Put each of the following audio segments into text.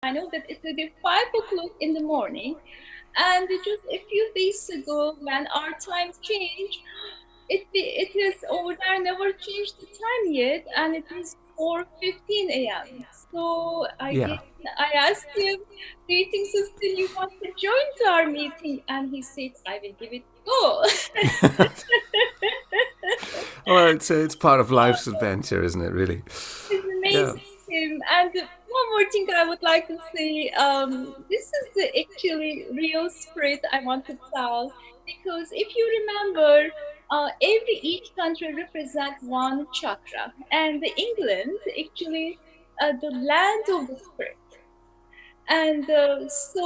I know that it will be 5 o'clock in the morning. And just a few days ago, when our time changed, it is over there, never changed the time yet, and it is 4:15 a.m. So Yeah. I asked him, "Do you think so still you want to join to our meeting?" And he said, "I will give it a go." Well, it's part of life's adventure, isn't it? Really. It's Yeah. amazing. And one more thing that I would like to say, this is the actually real spirit I want to tell, because if you remember, each country represents one chakra, and England actually the land of the spirit. And so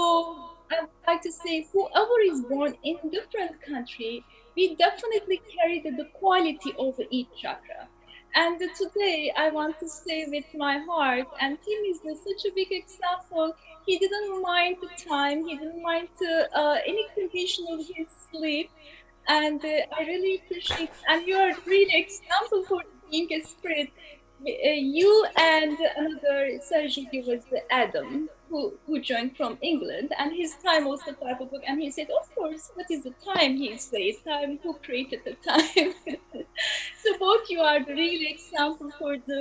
I would like to say, whoever is born in different country, we definitely carry the quality of each chakra. And today I want to say with my heart, and Tim is such a big example. He didn't mind the time, he didn't mind any condition of his sleep, and I really appreciate. And you are really example for being a spirit. You and another surgeon, he was Adam, who joined from England, and his time was the 5 o'clock. And he said, "Of course, what is the time?" He said, "Time. Who created the time?" So both you are the real example for the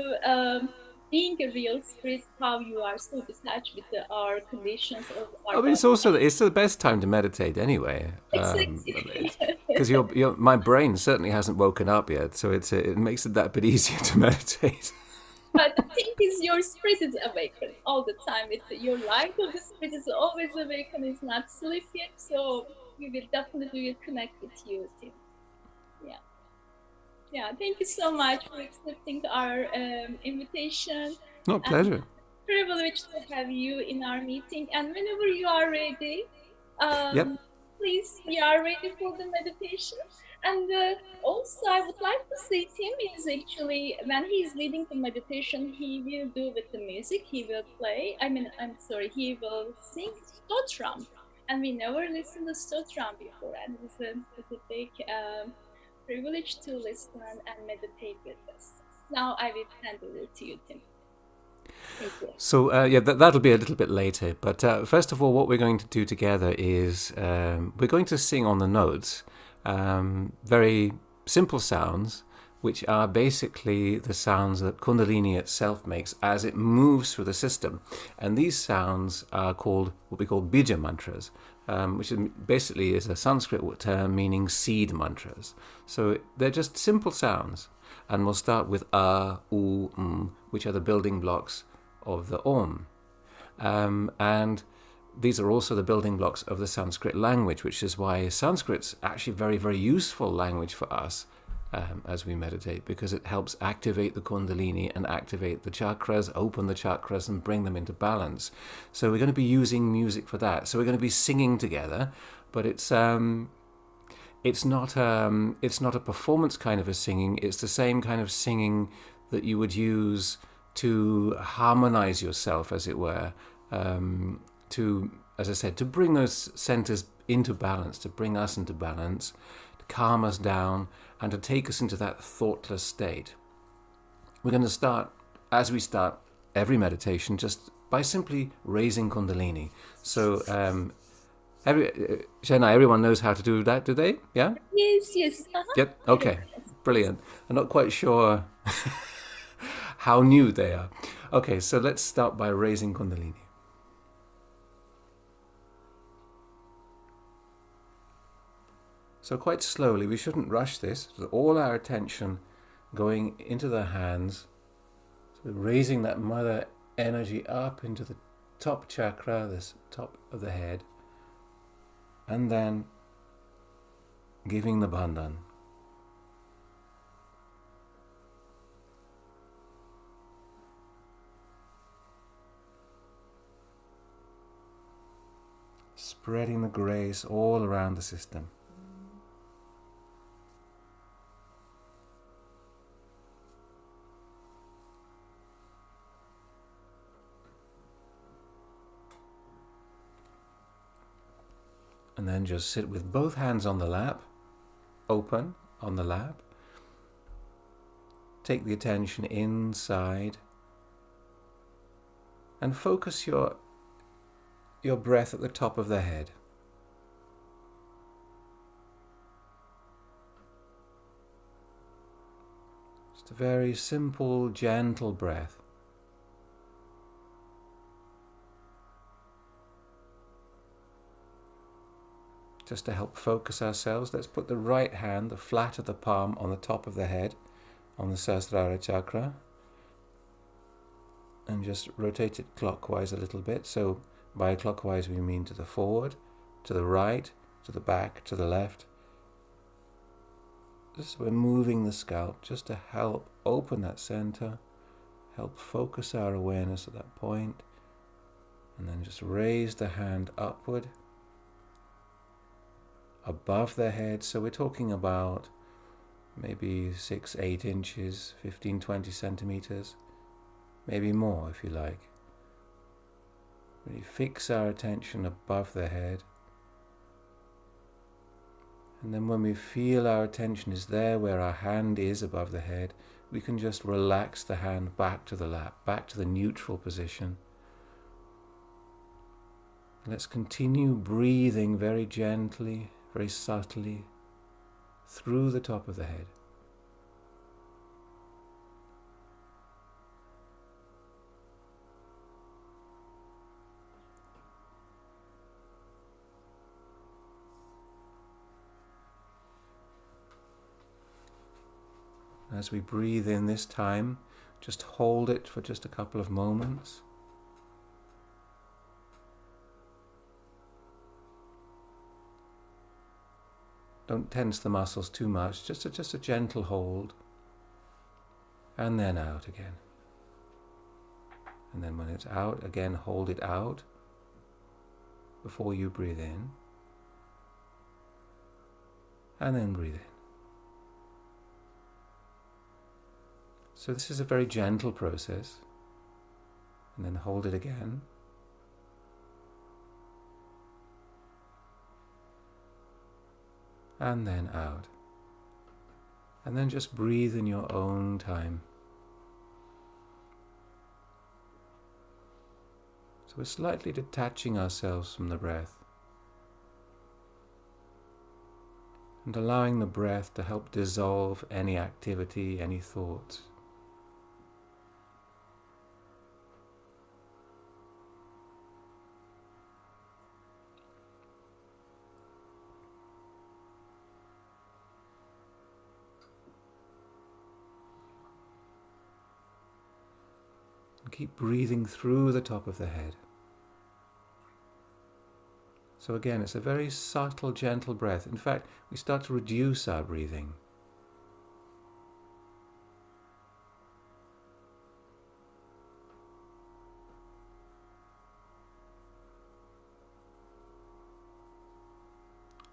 being a real spirit. How you are so detached with our conditions of our I mean, body. it's the best time to meditate anyway. Exactly. Because my brain certainly hasn't woken up yet, so it makes it that bit easier to meditate. But the thing is, your spirit is awakened all the time. Your light of the spirit is always awakened. It's not asleep yet, so we will definitely will connect with you, Tim. Yeah, yeah. Thank you so much for accepting our invitation, No and pleasure. privilege to have you in our meeting. And whenever you are ready, Yep. um, please, we are ready for the meditation. And also, I would like to say, Tim is actually, when he is leading the meditation, he will do with the music, he will play. I mean, I'm sorry, he will sing stotram. And we never listened to stotram before. And it's a big privilege to listen and meditate with us. Now I will hand over to you, Tim. Thank you. So yeah, that'll be a little bit later. But first of all, what we're going to do together is we're going to sing on the notes, very simple sounds, which are basically the sounds that Kundalini itself makes as it moves through the system. And these sounds are called what we call Bija Mantras, which basically is a Sanskrit term meaning seed mantras. So they're just simple sounds. And we'll start with U, which are the building blocks of the Om. And these are also the building blocks of the Sanskrit language, which is why Sanskrit's actually very, very useful language for us as we meditate, because it helps activate the Kundalini and activate the chakras, open the chakras and bring them into balance. So we're going to be using music for that. So we're going to be singing together, but it's not a performance kind of a singing. It's the same kind of singing that you would use to harmonize yourself, as it were, to, as I said, to bring those centers into balance, to bring us into balance, to calm us down, and to take us into that thoughtless state. We're going to start, as we start every meditation, just by simply raising Kundalini. So Shena, everyone knows how to do that, do they? Yeah? Yes, yes. Yep. Yes. Okay. Brilliant. I'm not quite sure how new they are. Okay, so let's start by raising Kundalini. So quite slowly, we shouldn't rush this. So all our attention going into the hands, so raising that mother energy up into the top chakra, the top of the head, and then giving the bandhan. Spreading the grace all around the system. And then just sit with both hands on the lap, open on the lap. Take the attention inside and focus your your breath at the top of the head. Just a very simple, gentle breath. Just to help focus ourselves, let's put the right hand, the flat of the palm, on the top of the head, on the Sahasrara chakra, and just rotate it clockwise a little bit. So by clockwise we mean to the forward, to the right, to the back, to the left. Just we're moving the scalp just to help open that center, help focus our awareness at that point, and then just raise the hand upward above the head. So we're talking about maybe 6-8 inches, 15-20 centimeters, maybe more if you like. Really fix our attention above the head, and then when we feel our attention is there where our hand is above the head, we can just relax the hand back to the lap, back to the neutral position. Let's continue breathing very gently, very subtly through the top of the head. As we breathe in this time, just hold it for just a couple of moments. Don't tense the muscles too much, just a gentle hold, and then out again. And then when it's out, again hold it out before you breathe in, and then breathe in. So this is a very gentle process, and then hold it again. And then out. And then just breathe in your own time. So we're slightly detaching ourselves from the breath and allowing the breath to help dissolve any activity, any thoughts. Keep breathing through the top of the head. So again, it's a very subtle, gentle breath. In fact, we start to reduce our breathing.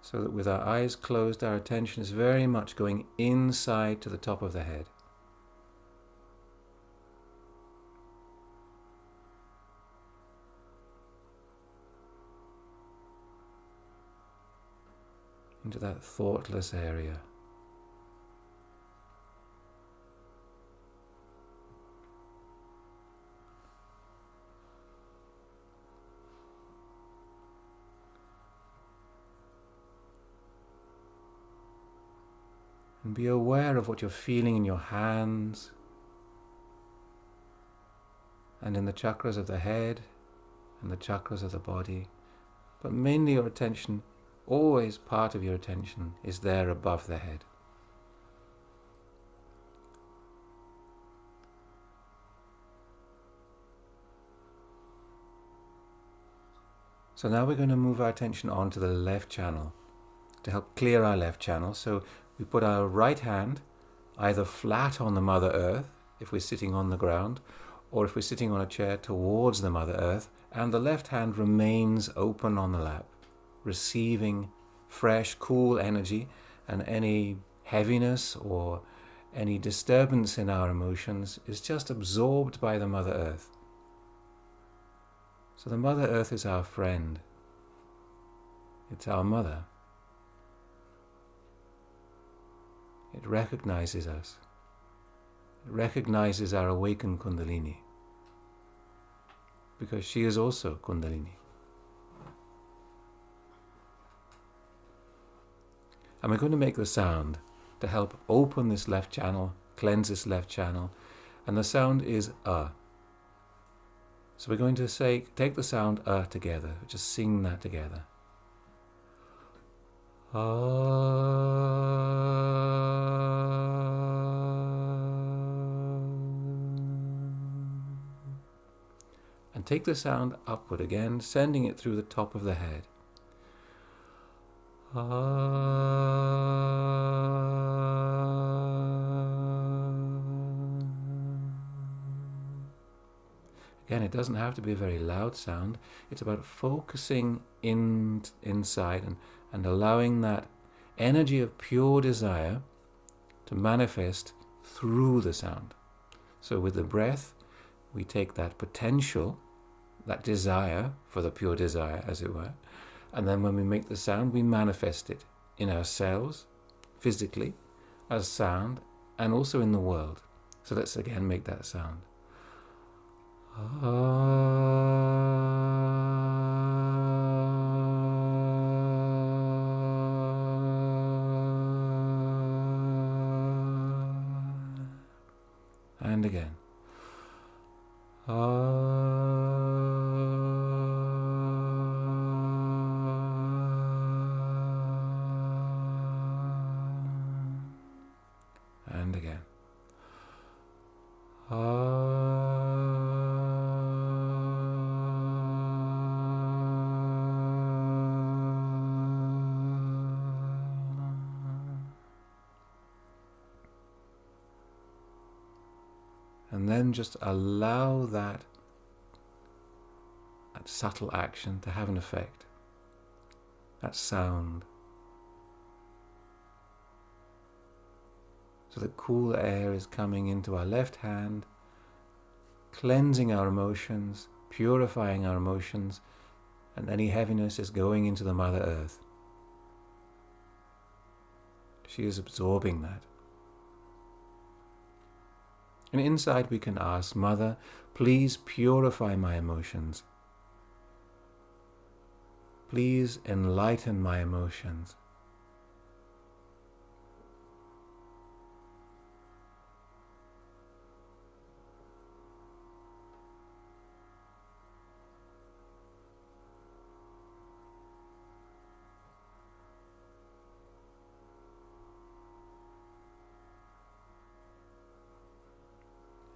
So that with our eyes closed, our attention is very much going inside to the top of the head. Into that thoughtless area. And be aware of what you're feeling in your hands and in the chakras of the head and the chakras of the body. But mainly your attention, always part of your attention, is there above the head. So now we're going to move our attention onto the left channel to help clear our left channel. So we put our right hand either flat on the Mother Earth, if we're sitting on the ground, or if we're sitting on a chair towards the Mother Earth, and the left hand remains open on the lap, receiving fresh, cool energy, and any heaviness or any disturbance in our emotions is just absorbed by the Mother Earth. So the Mother Earth is our friend. It's our mother. It recognizes us. It recognizes our awakened Kundalini, because she is also Kundalini. And we're going to make the sound to help open this left channel, cleanse this left channel. And the sound is So we're going to take the sound together, just sing that together. And take the sound upward again, sending it through the top of the head. Again, it doesn't have to be a very loud sound. It's about focusing inside and allowing that energy of pure desire to manifest through the sound. So with the breath, we take that potential, that desire for the pure desire, as it were, and then when we make the sound, we manifest it in ourselves, physically, as sound, and also in the world. So let's again make that sound. And again. And again. And then just allow that subtle action to have an effect. That sound. So the cool air is coming into our left hand, cleansing our emotions, purifying our emotions, and any heaviness is going into the Mother Earth. She is absorbing that. And inside we can ask, Mother, please purify my emotions. Please enlighten my emotions.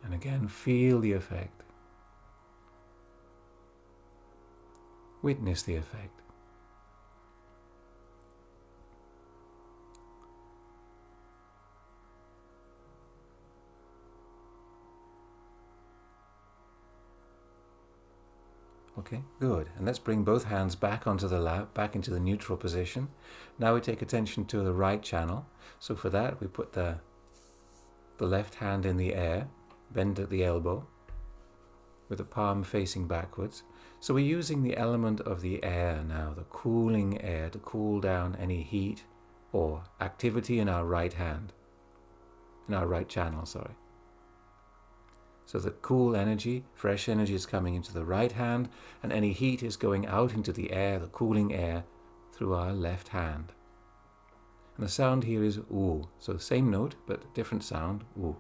And again, feel the effect. Witness the effect. Okay, good. And let's bring both hands back onto the lap, back into the neutral position. Now we take attention to the right channel. So for that, we put the left hand in the air, bend at the elbow, with the palm facing backwards. So we're using the element of the air now, the cooling air, to cool down any heat or activity in our right hand, in our right channel, sorry. So the cool energy, fresh energy is coming into the right hand, and any heat is going out into the air, the cooling air, through our left hand. And the sound here is oo. So same note, but different sound, oo.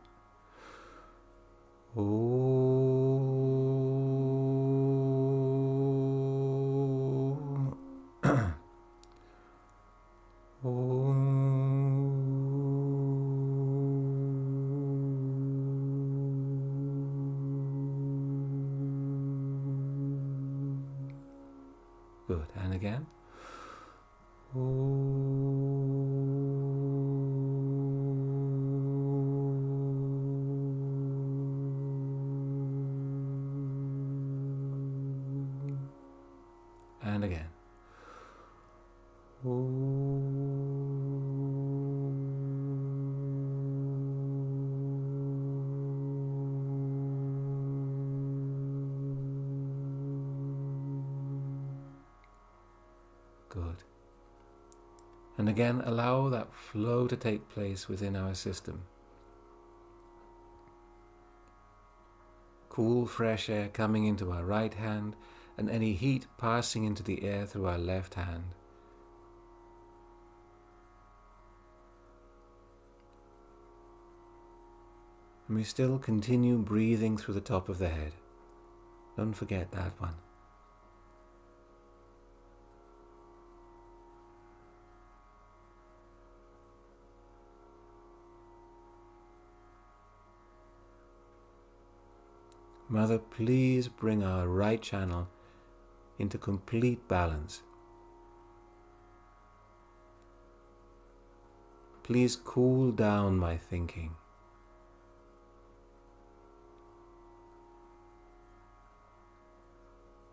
Good, and again. And again. Good. And again, allow that flow to take place within our system. Cool, fresh air coming into our right hand, and any heat passing into the air through our left hand. And we still continue breathing through the top of the head. Don't forget that one. Mother, please bring our right channel into complete balance. Please cool down my thinking.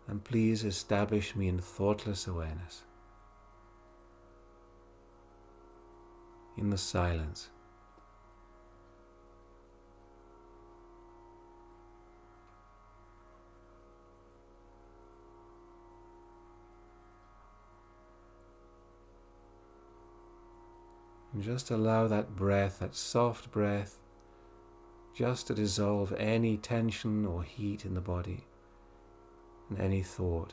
And please establish me in thoughtless awareness, in the silence. And just allow that breath, that soft breath, just to dissolve any tension or heat in the body and any thought.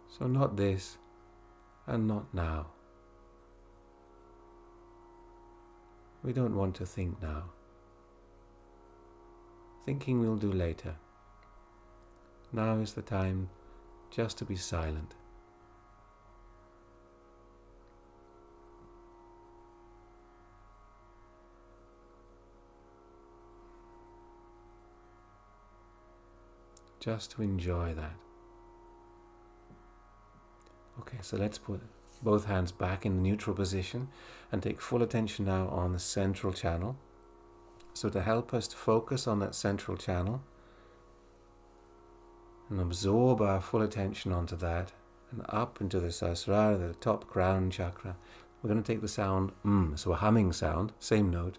So not this and not now. We don't want to think now. Thinking we'll do later. Now is the time just to be silent. Just to enjoy that. Okay, so let's put both hands back in the neutral position and take full attention now on the central channel. So to help us to focus on that central channel and absorb our full attention onto that and up into the Sahasrara, the top crown chakra, we're going to take the sound so a humming sound, same note,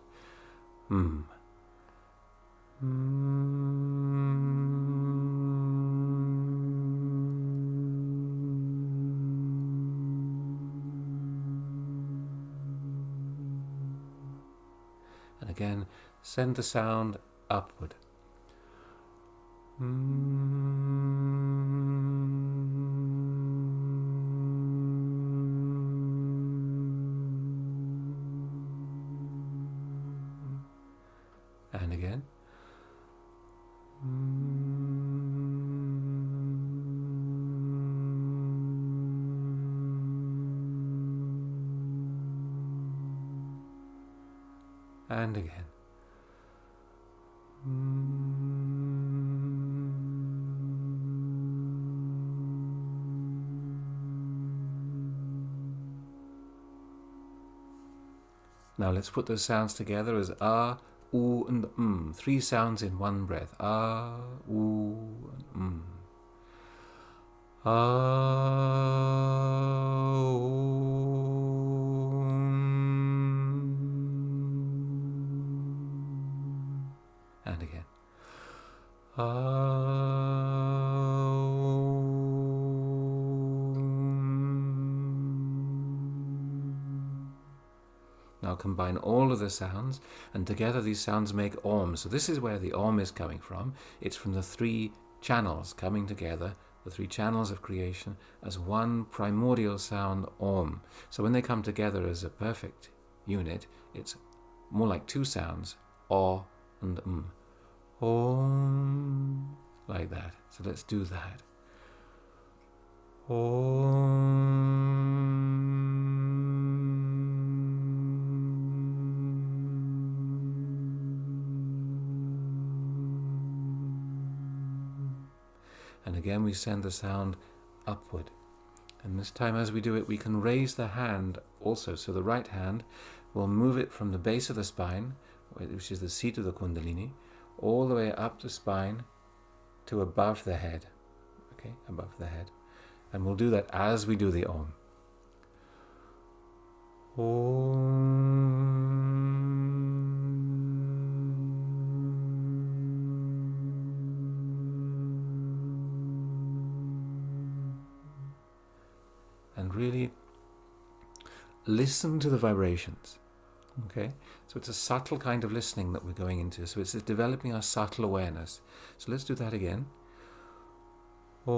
And again, send the sound upward. And again. And again. Now let's put those sounds together as ah, oo, and 3 sounds in one breath. Ah, oo, and Ah, oo, and again. Now combine all of the sounds, and together these sounds make Om. So this is where the Om is coming from. It's from the 3 channels coming together, the 3 channels of creation, as one primordial sound, Om. So when they come together as a perfect unit, it's more like 2 sounds, O and Om, like that. So let's do that. And again we send the sound upward. And this time as we do it, we can raise the hand also. So the right hand, we'll move it from the base of the spine, which is the seat of the Kundalini, all the way up the spine to above the head. Okay, above the head. And we'll do that as we do the Om. Om. And really listen to the vibrations. Okay, so it's a subtle kind of listening that we're going into. So it's developing our subtle awareness. So let's do that again. And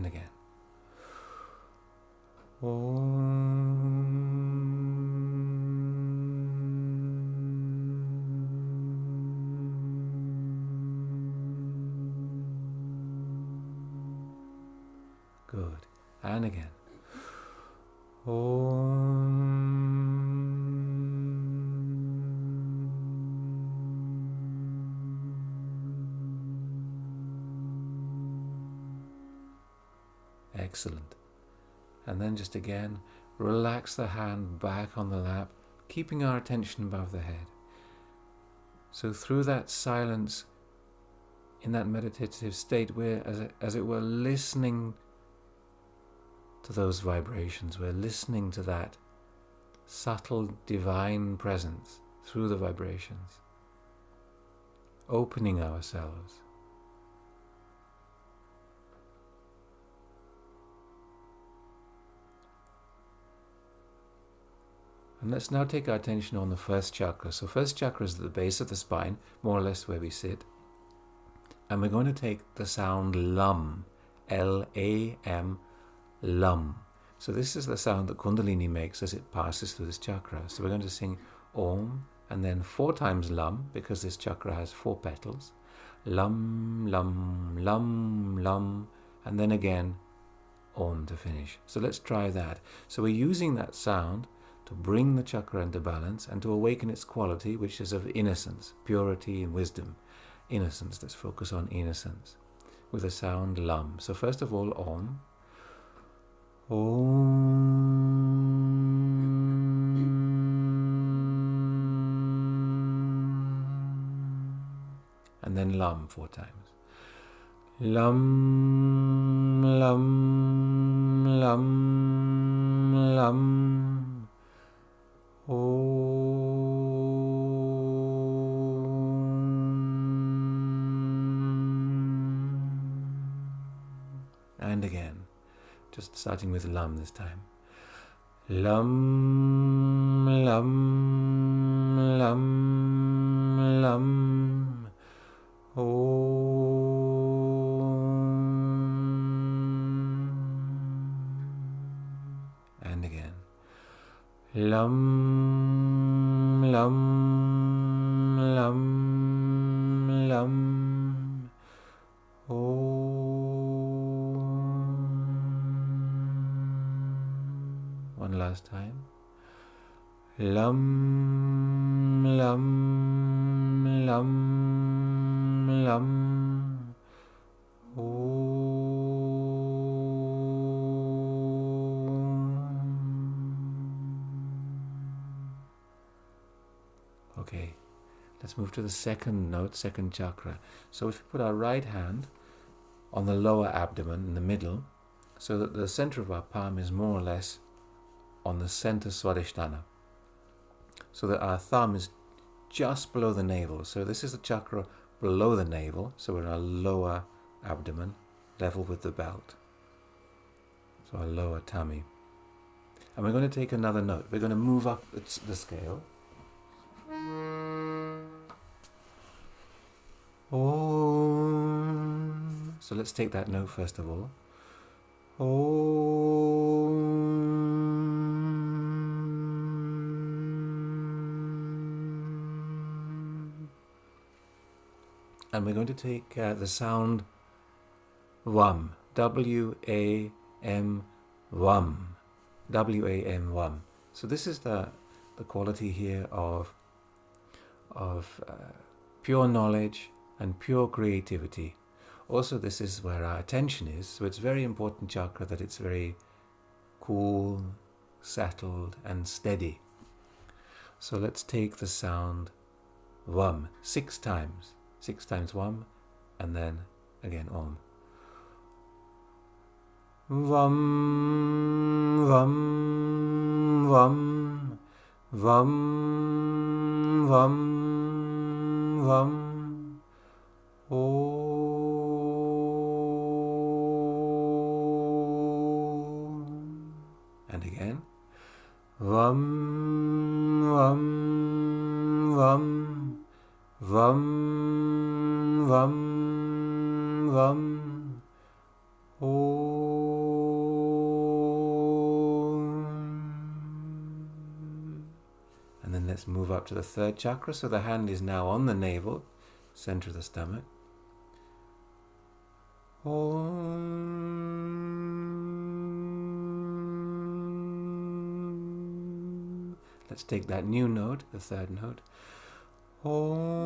again. Good. And again. Excellent. And then just again, relax the hand back on the lap, keeping our attention above the head. So through that silence, in that meditative state, we're, as it were, listening to those vibrations. We're listening to that subtle divine presence through the vibrations, opening ourselves. And let's now take our attention on the first chakra. So first chakra is at the base of the spine, more or less where we sit. And we're going to take the sound LUM, L-A-M, LUM. So this is the sound that Kundalini makes as it passes through this chakra. So we're going to sing Om, and then 4 times LUM, because this chakra has 4 petals. LUM, LUM, LUM, LUM, and then again Om to finish. So let's try that. So we're using that sound to bring the chakra into balance and to awaken its quality, which is of innocence, purity and wisdom. Innocence, let's focus on innocence with the sound LUM. So first of all, Om. Om. And then LUM 4 times. LUM, LUM, LUM, LUM. And again, just starting with LUM this time. LUM, LUM, LUM, LUM. And again. LUM, LUM, LUM, LUM. One last time. LUM, LUM, LUM, LUM. Okay, let's move to the second note, second chakra. So if we put our right hand on the lower abdomen in the middle, so that the center of our palm is more or less on the center Swadhisthana, so that our thumb is just below the navel. So this is the chakra below the navel, so we're in our lower abdomen, level with the belt. So our lower tummy. And we're going to take another note. We're going to move up the scale. Om. So let's take that note first of all. Om. And we're going to take the sound WAM, W-A-M, WAM, W-A-M, WAM. So this is the quality here of pure knowledge and pure creativity. Also, this is where our attention is, so it's very important chakra that it's very cool, settled and steady. So let's take the sound WAM 6 times. 6 times WAM, and then again Om. Vam, vam, vam, vam, vam, vam, Om. And again. Vam, vam, vam, vam, vam, vam, Om. And then let's move up to the third chakra. So the hand is now on the navel, center of the stomach. Om. Let's take that new note, the third note. Om.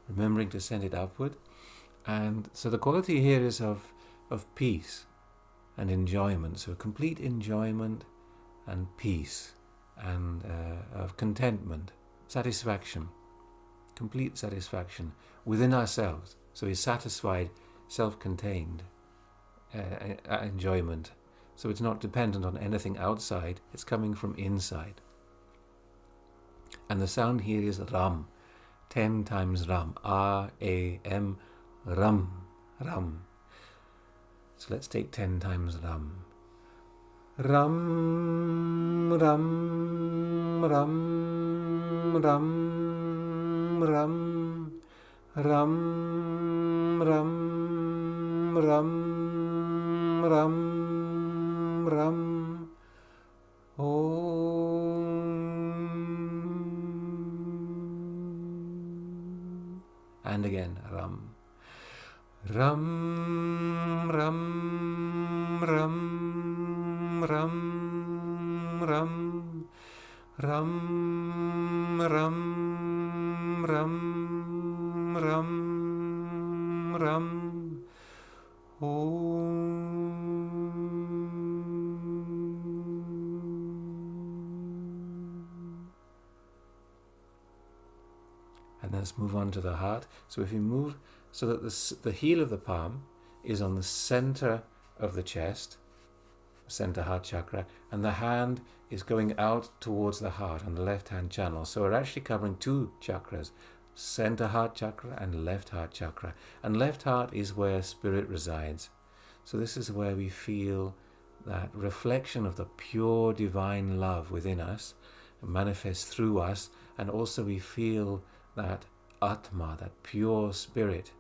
Remembering to send it upward. And so the quality here is of peace and enjoyment. So complete enjoyment and peace and of contentment, satisfaction, complete satisfaction within ourselves. So he's satisfied, self-contained enjoyment. So it's not dependent on anything outside, it's coming from inside. And the sound here is Ram, 10 times Ram, R-A-M, Ram, Ram. So let's take 10 times Ram. Ram, Ram, Ram, Ram, Ram, Ram, Ram, Ram, Ram, Ram, Om. And again, Ram. Ram, Ram, Ram, Ram, Ram, Ram, Ram, Ram, Ram, Ram, Om. And let's move on to the heart. So if you move so that the heel of the palm is on the center of the chest, center heart chakra, and the hand is going out towards the heart on the left hand channel. So we're actually covering two chakras, center heart chakra and left heart chakra. And left heart is where spirit resides. So this is where we feel that reflection of the pure divine love within us manifests through us, and also we feel that Atma, that pure spirit,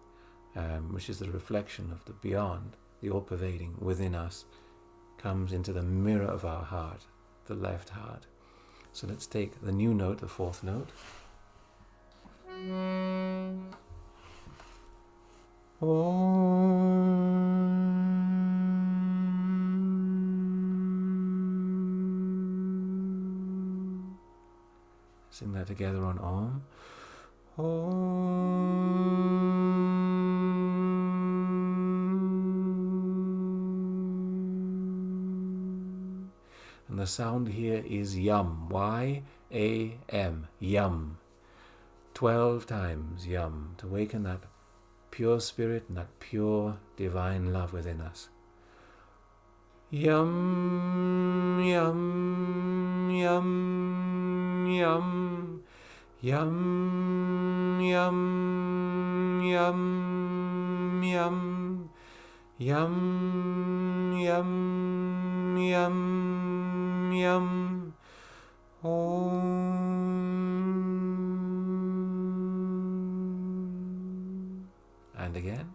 which is the reflection of the beyond, the all-pervading within us, comes into the mirror of our heart, the left heart. So let's take the new note, the fourth note. Om. Sing that together on Om. Om. And the sound here is Yam, Y-A-M, Yam. 12 times Yam, to awaken that pure spirit and that pure divine love within us. Yam, Yam, Yam, Yam. Yum, yum, yum, yum, yum, yum, yum, yum, Om. And again.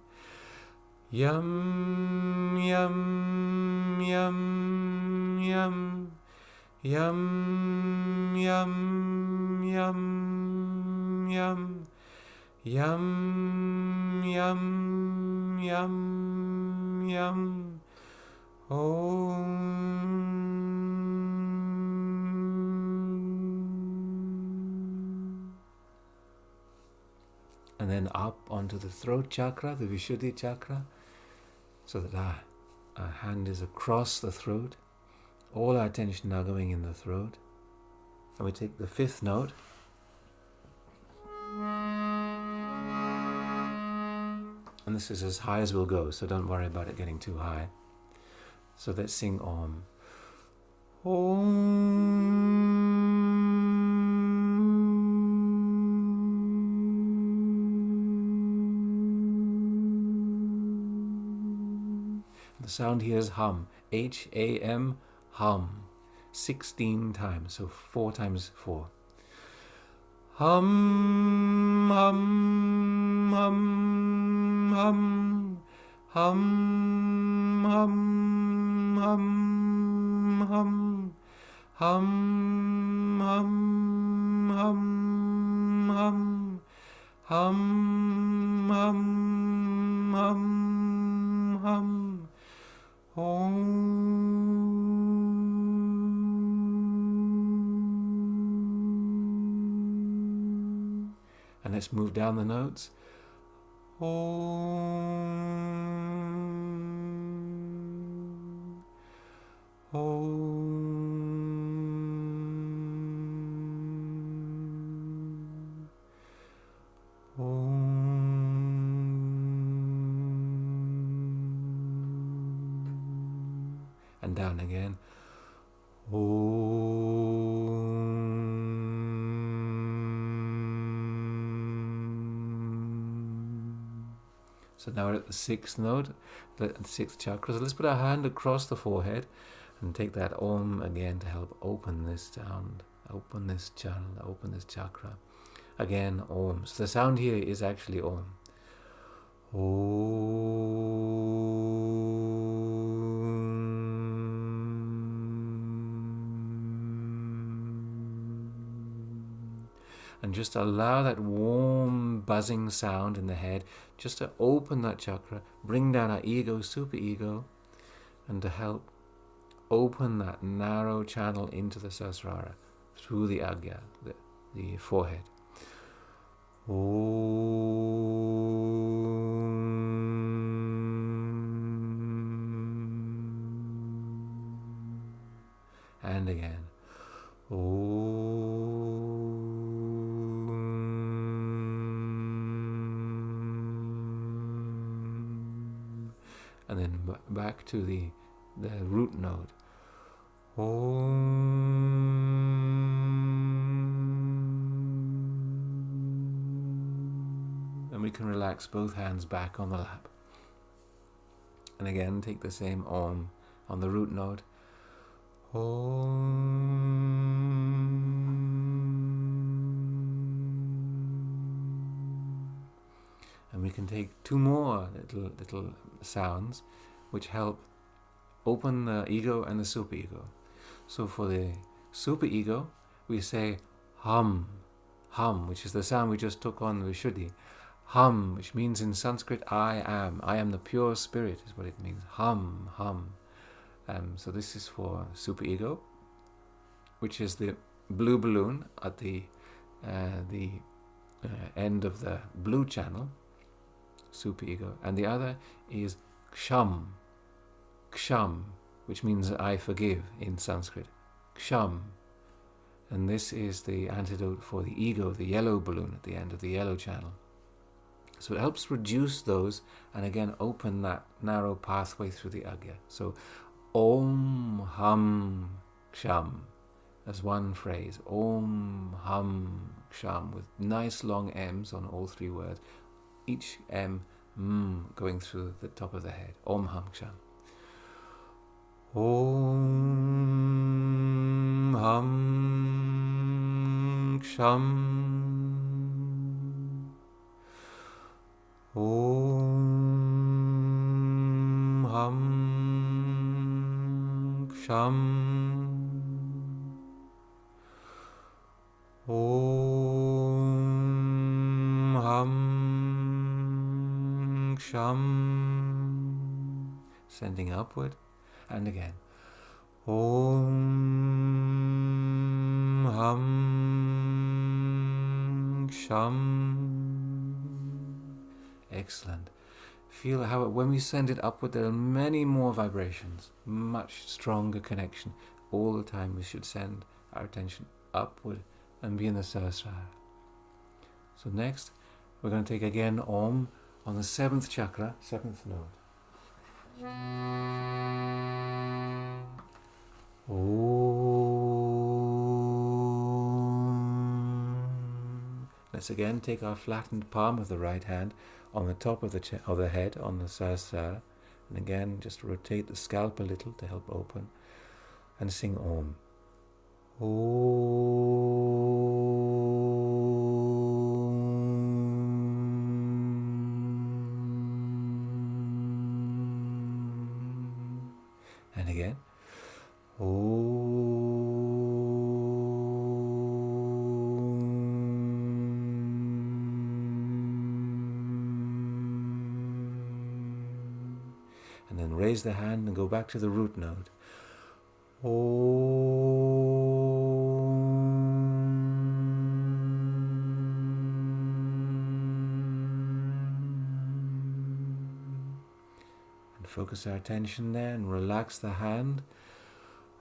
Yum, yum, yum, yum, yum, yum, yum. Yum, yum, yum, yum, yum, Om. And then up onto the throat chakra, the Vishuddhi chakra, so that our hand is across the throat, all our attention now going in the throat. And we take the fifth note. And this is as high as we'll go, so don't worry about it getting too high. So let's sing Om. Om. The sound here is hum. H-A-M, hum. 16 times, so 4 times 4. Hum, hum, hum, hum, hum, hum, hum, hum, hum, hum, hum, hum, hum, hum, hum, hum, Om. And let's move down the notes. Om. Om. Om. And down again. So now we're at the 6th note, the 6th chakra. So let's put our hand across the forehead and take that Om again to help open this sound, open this channel, open this chakra. Again, Om. So the sound here is actually Om. And just allow that warm buzzing sound in the head just to open that chakra, bring down our ego, superego, and to help open that narrow channel into the Sahasrara through the Agya, the forehead. And again. And then back to the root note. And we can relax both hands back on the lap. And again, take the same Om on the root note. And we can take 2 more little sounds which help open the ego and the superego. So for the superego, we say hum, hum, which is the sound we just took on the Vishuddhi. Hum, which means in Sanskrit, I am the pure spirit is what it means. Hum, hum. So this is for superego, which is the blue balloon at the end of the blue channel, superego, and the other is ksham, ksham, which means I forgive in Sanskrit, ksham, and this is the antidote for the ego, the yellow balloon at the end of the yellow channel. So it helps reduce those and again open that narrow pathway through the Agya. So Om Hum Ksham as one phrase. Om Hum Ksham with nice long M's on all 3 words. Each M going through the top of the head. Om Hum Ksham. Om Hum Ksham. Om Hum Ksham. Om Hum Ksham. Sending upward. And again. Om Hum Ksham. Excellent. Feel how when we send it upward, there are many more vibrations, much stronger connection. All the time we should send our attention upward and be in the Sahasrara. So next, we're going to take again Om on the 7th chakra, 7th note. Om. Let's again take our flattened palm of the right hand on the top of the head on the Sahasrara And again, just rotate the scalp a little to help open, and sing Om. And again. And then raise the hand and go back to the root note. And focus our attention there and relax the hand.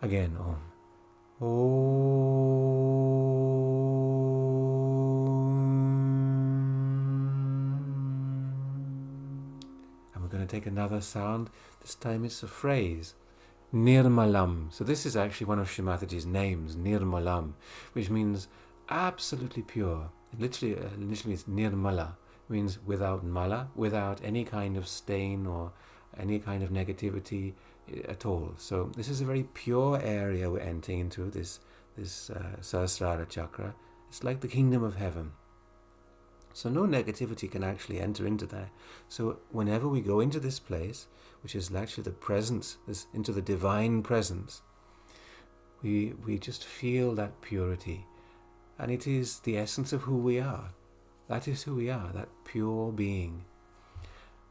Again, Om. And we're going to take another sound. This time it's a phrase. Nirmalam. So this is actually one of Shri Mataji's names, Nirmalam, which means absolutely pure. It literally is Nirmala, means without mala, without any kind of stain or any kind of negativity at all. So this is a very pure area we're entering into, this Sahasrara chakra. It's like the kingdom of heaven. So no negativity can actually enter into there. So whenever we go into this place, which is actually the presence, into the divine presence, we just feel that purity. And it is the essence of who we are. That is who we are, that pure being.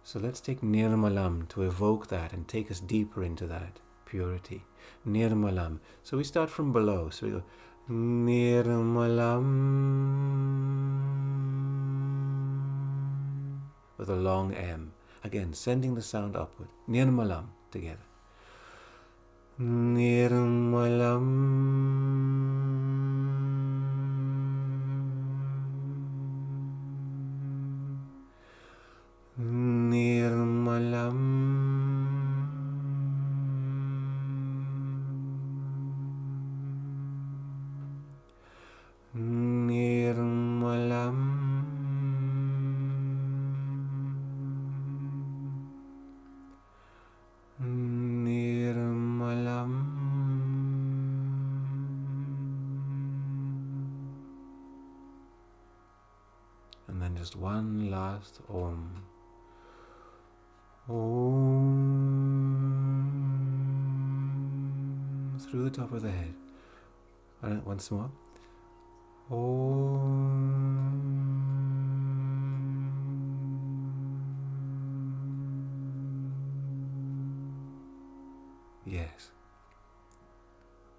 So let's take Nirmalam to evoke that and take us deeper into that purity. Nirmalam. So we start from below. So we go Nirmalam with a long M. Again, sending the sound upward. Nirmalam together. Nirmalam. Nirmalam. Nirmalam. Nirmalam. And then just one last Om. Om. Through the top of the head. Once more. Om. Yes.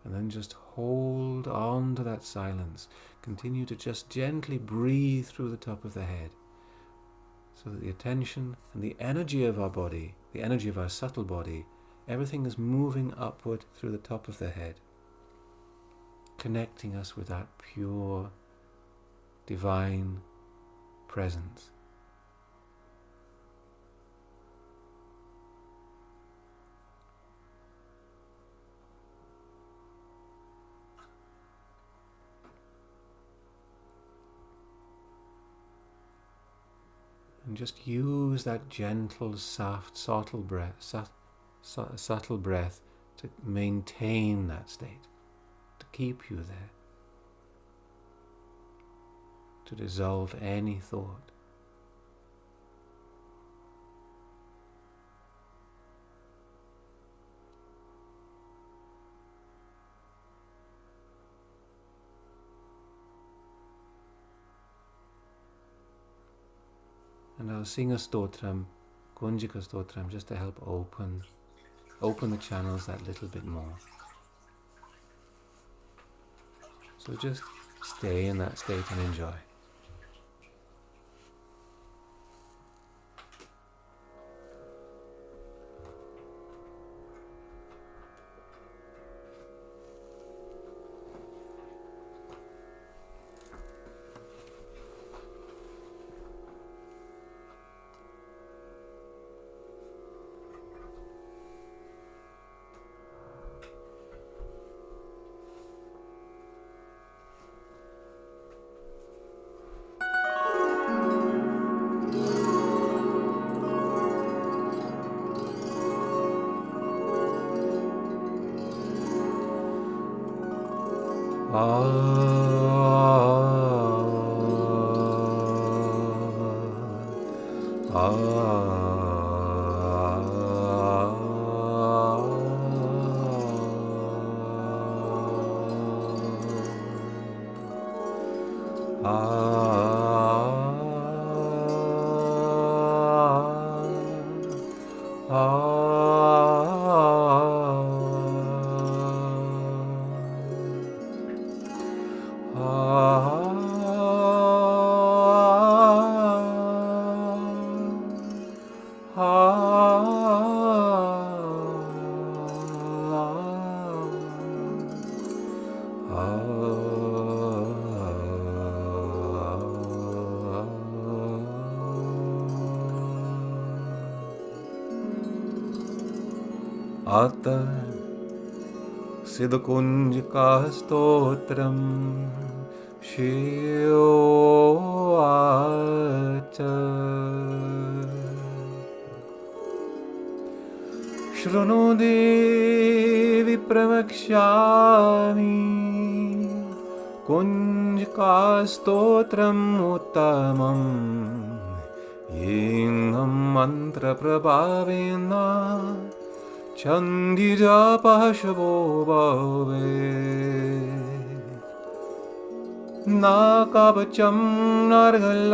And then just hold on to that silence. Continue to just gently breathe through the top of the head, so that the attention and the energy of our body, the energy of our subtle body, everything is moving upward through the top of the head, connecting us with that pure, divine presence. And just use that gentle, soft, subtle breath, subtle breath to maintain that state, to keep you there, to dissolve any thought. And I'll sing a stotram, Kunjika stotram, just to help open the channels that little bit more. So just stay in that state and enjoy. आता सिद्धकुंज का स्तोत्रम शिवाच शृणु देवी प्रवक्ष्यामि कुंज का स्तोत्रम् उत्तमम् येन मंत्र प्रभावेन छन्दिजापशवो भवेत् न कवचं नर्गलास्तोत्रम्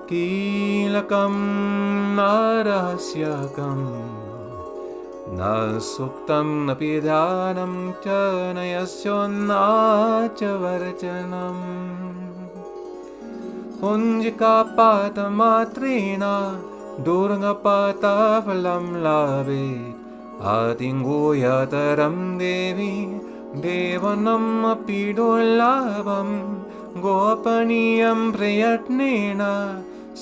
कीलकं न रहस्यकम् न सूक्तं न ध्यानं च न यस्योन्न च वर्चनम् कुञ्जिकापातमात्रेण दुर्गपातफलं लभेत् आतिङ्गूयतरं देवी देवनमपि दुर्लभं गोपनीयं प्रयत्नेन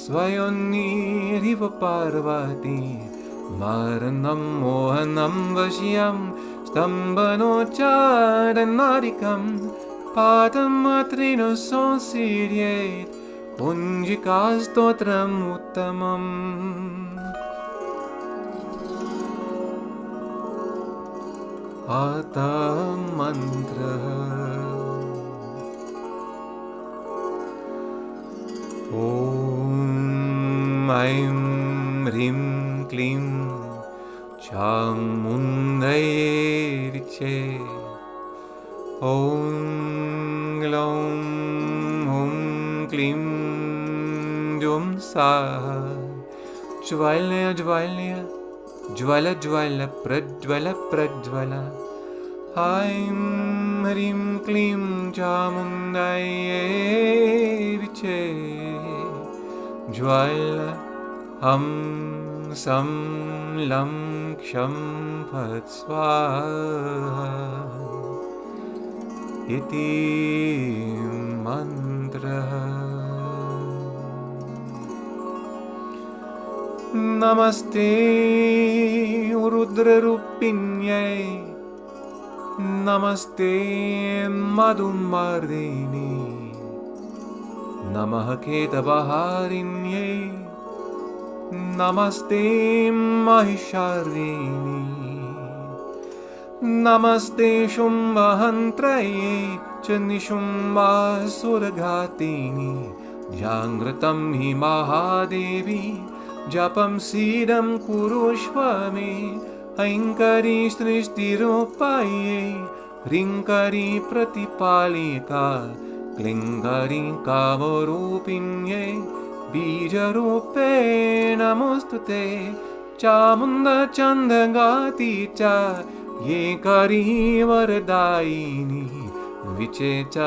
स्वयन्निरिव पार्वती मरणं मोहनं वश्यं स्तम्भनोच्चारणादिकं पादमात्रेण संसीर्येत् कुञ्जिकास्तोत्रम् उत्तमम् आता मन्त्रः ॐ ऐं ह्रीं क्लीं चामुण्डये विचे ॐ ग्लौं हुं क्लीं जुं साहा ज्वाल्य ज्वाल्य ज्वल ज्वल प्रज्वल प्रज्वल ऐं ह्रीं क्लीं चामुण्डये विचे ज्वल हं सं लं क्षं फट् स्वाहा इति मन्त्रः नमस्ते रुद्ररूपिण्यै नमस्ते मधुमर्दिनी नमः केतवहारिण्यै नमस्ते महिषार्दिनी नमस्ते शुम्भहन्त्रये च निशुम्भासुरघातिनि जागृतं हि महादेवी जपं सीदं कुरुष्व मे ऐङ्करी सृष्टिरूपायै ह्रीङ्करी प्रतिपालिका क्लीङ्करी कामरूपिण्यै बीजरूपे नमोऽस्तु ते चामुण्डचन्दगाति च ये करी वरदायिनी विचे च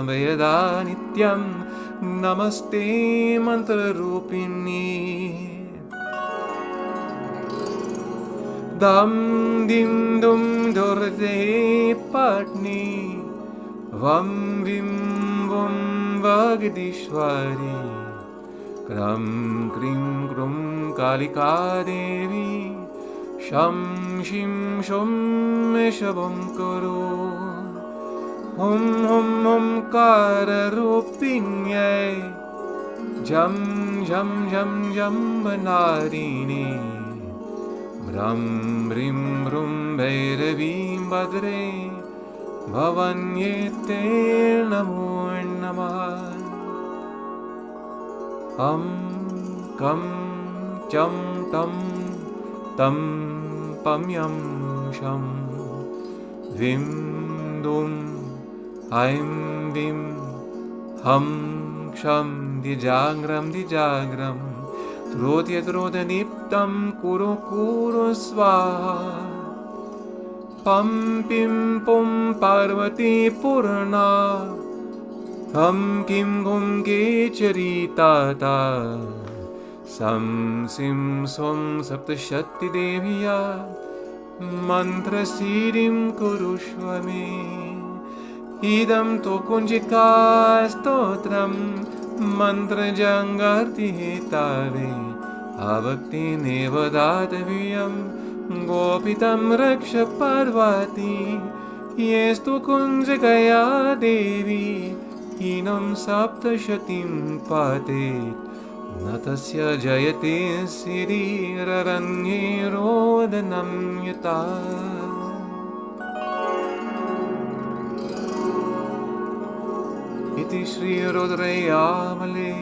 वयदा नित्यं नमस्ते मन्त्ररूपिणी दं दिं दुं दुर्दे पत्नी वं विं वं वगदीश्वरी क्रं क्रीं क्रूं कालिका देवी शं शिं शुं शवं करो हुं हुं हुंकाररूपिण्यै जं झं झं जम्बनारिणे ह्रं ह्रीं ह्रूं भैरवीं भद्रे भवन्येते नमो नमः। कं चं तं तं पं यं शं विं दुं ऐं विं हं क्षं द्विजाग्रं द्विजाग्रं त्रोत्यत्रोतदीप्तं कुरु कुरु स्वाहा। पं पिं पुं पार्वती पूर्णा हम किं गुं केचरीताता सं सिं स्वं सप्तशक्तिदेव्या मन्त्रसिद्धिं कुरुष्व मे। इदं तु कुञ्जिकास्तोत्रं मन्त्रजङ्गार्तिहेतावे आभक्तिनेव दातव्यं गोपितं रक्ष पार्वती। येस्तु कुञ्जिकया देवी हीनं सप्तशतीं पातेत् न तस्य जयते सिरिररण्ये रोदनं यथा। इति श्रीरुद्रयामले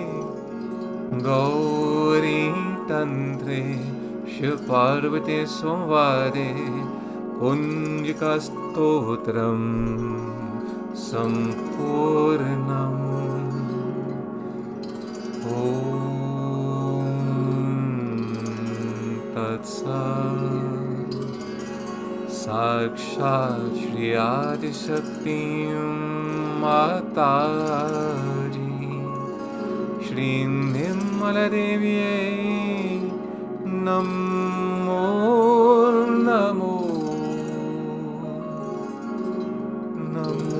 गौरीतन्त्रे शिवपार्वती संवादे कुञ्जिकास्तोत्रम् सम्पूर्णम्। ॐ तत्सत्। साक्षात् श्री आदिशक्तिं माताजी श्री निर्मलदेव्यै नमो नमो नमः।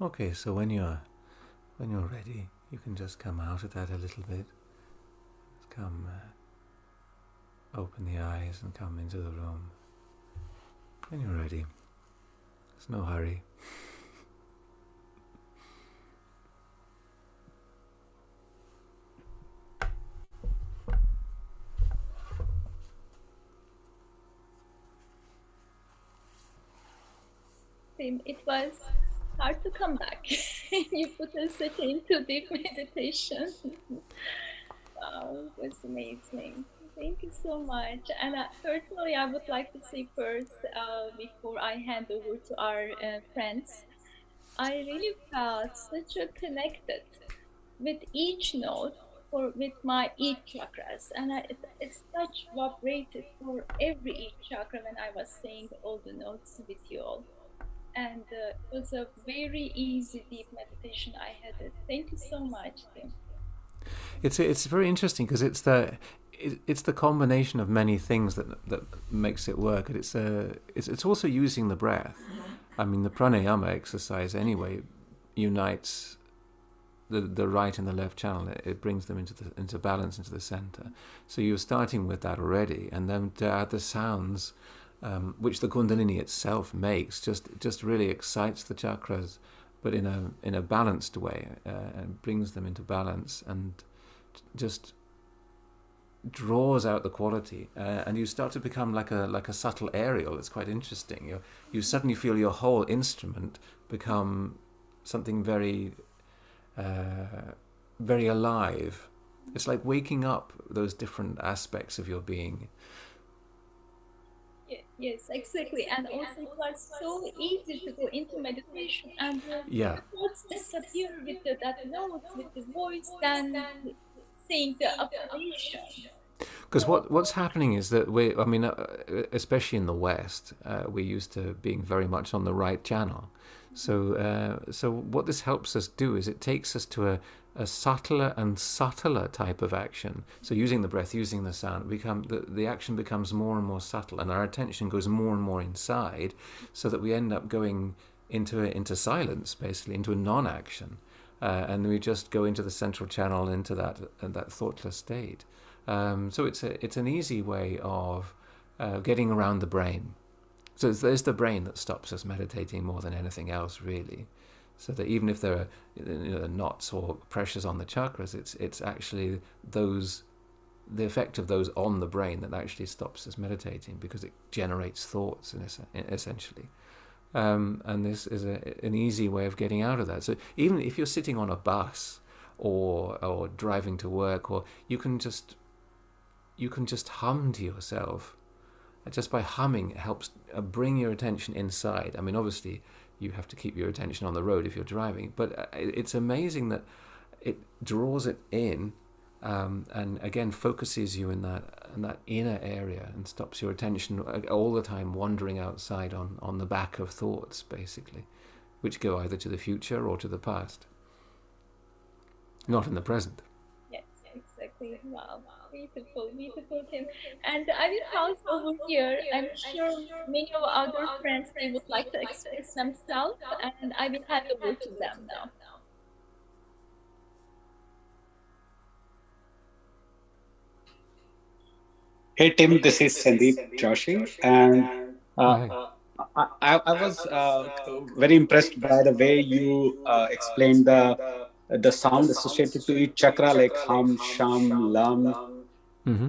Okay, so when you're ready, you can just come out of that a little bit. Come, open the eyes and come into the room. When you're ready, there's no hurry. Tim, it was hard to come back. You put us into deep meditation. Wow, it was amazing. Thank you so much. And personally, I would like to say first, before I hand over to our friends, I really felt such a connected with each note or with my each chakras, and it's such vibrated for every each chakra when I was saying all the notes with you all. And it was a very easy deep meditation I had it. Thank you so much, Tim. It's very interesting because it's the combination of many things that makes it work. And it's also using the breath. I mean, the pranayama exercise anyway unites the right and the left channel. It brings them into balance, into the center. So you're starting with that already, and then to add the sounds, which the Kundalini itself makes, just really excites the chakras, but in a balanced way, and brings them into balance and just draws out the quality, and you start to become like a subtle aerial. It's quite interesting. You suddenly feel your whole instrument become something very very alive. It's like waking up those different aspects of your being. Yes, exactly. And also it was so easy to go into meditation, and Yeah. the thoughts disappear with that note, with the voice, then saying the affirmation. Because what's happening is that especially in the West, we're used to being very much on the right channel. So what this helps us do is it takes us to a subtler and subtler type of action. So using the breath, using the sound, the action becomes more and more subtle, and our attention goes more and more inside, so that we end up going into silence, basically, into a non-action, and we just go into the central channel, into that thoughtless state. So it's an easy way of getting around the brain. So there's the brain that stops us meditating more than anything else, really. So that even if there are knots or pressures on the chakras, it's actually the effect of those on the brain that actually stops us meditating, because it generates thoughts essentially. And this is an easy way of getting out of that. So even if you're sitting on a bus or driving to work, or you can just hum to yourself. Just by humming, it helps bring your attention inside. I mean, obviously, you have to keep your attention on the road if you're driving, but it's amazing that it draws it in, and again focuses you in that inner area, and stops your attention all the time wandering outside on the back of thoughts, basically, which go either to the future or to the past, not in the present. Yes, exactly. Wow. Beautiful, beautiful, Tim. And I will pause over here. I'm sure many of our other friends, they would like to express themselves, and I will hand over to them now. Hey Tim, this is Sandeep Joshi, and Hi. I was very impressed by the way you explained the sound associated to each chakra, like hum, sham, lam, Mm-hmm.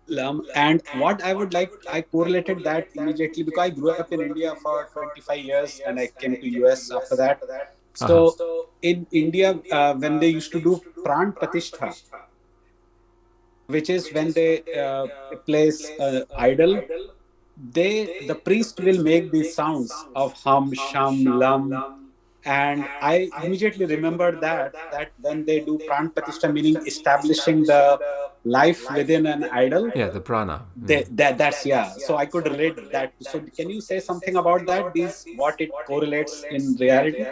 lam. And what I would like, I correlated that immediately because I grew up in India for 25 years and I came to US after that. So in India, when they used to do pran pratishtha, which is when they place idol, the priest will make these sounds of hum, sham, lam, and I immediately remembered that when they do pran pratishtha, meaning establishing the life within an idol, Yeah, the prana. that's yeah. So I could relate that. So can you say something about that? What it correlates in reality?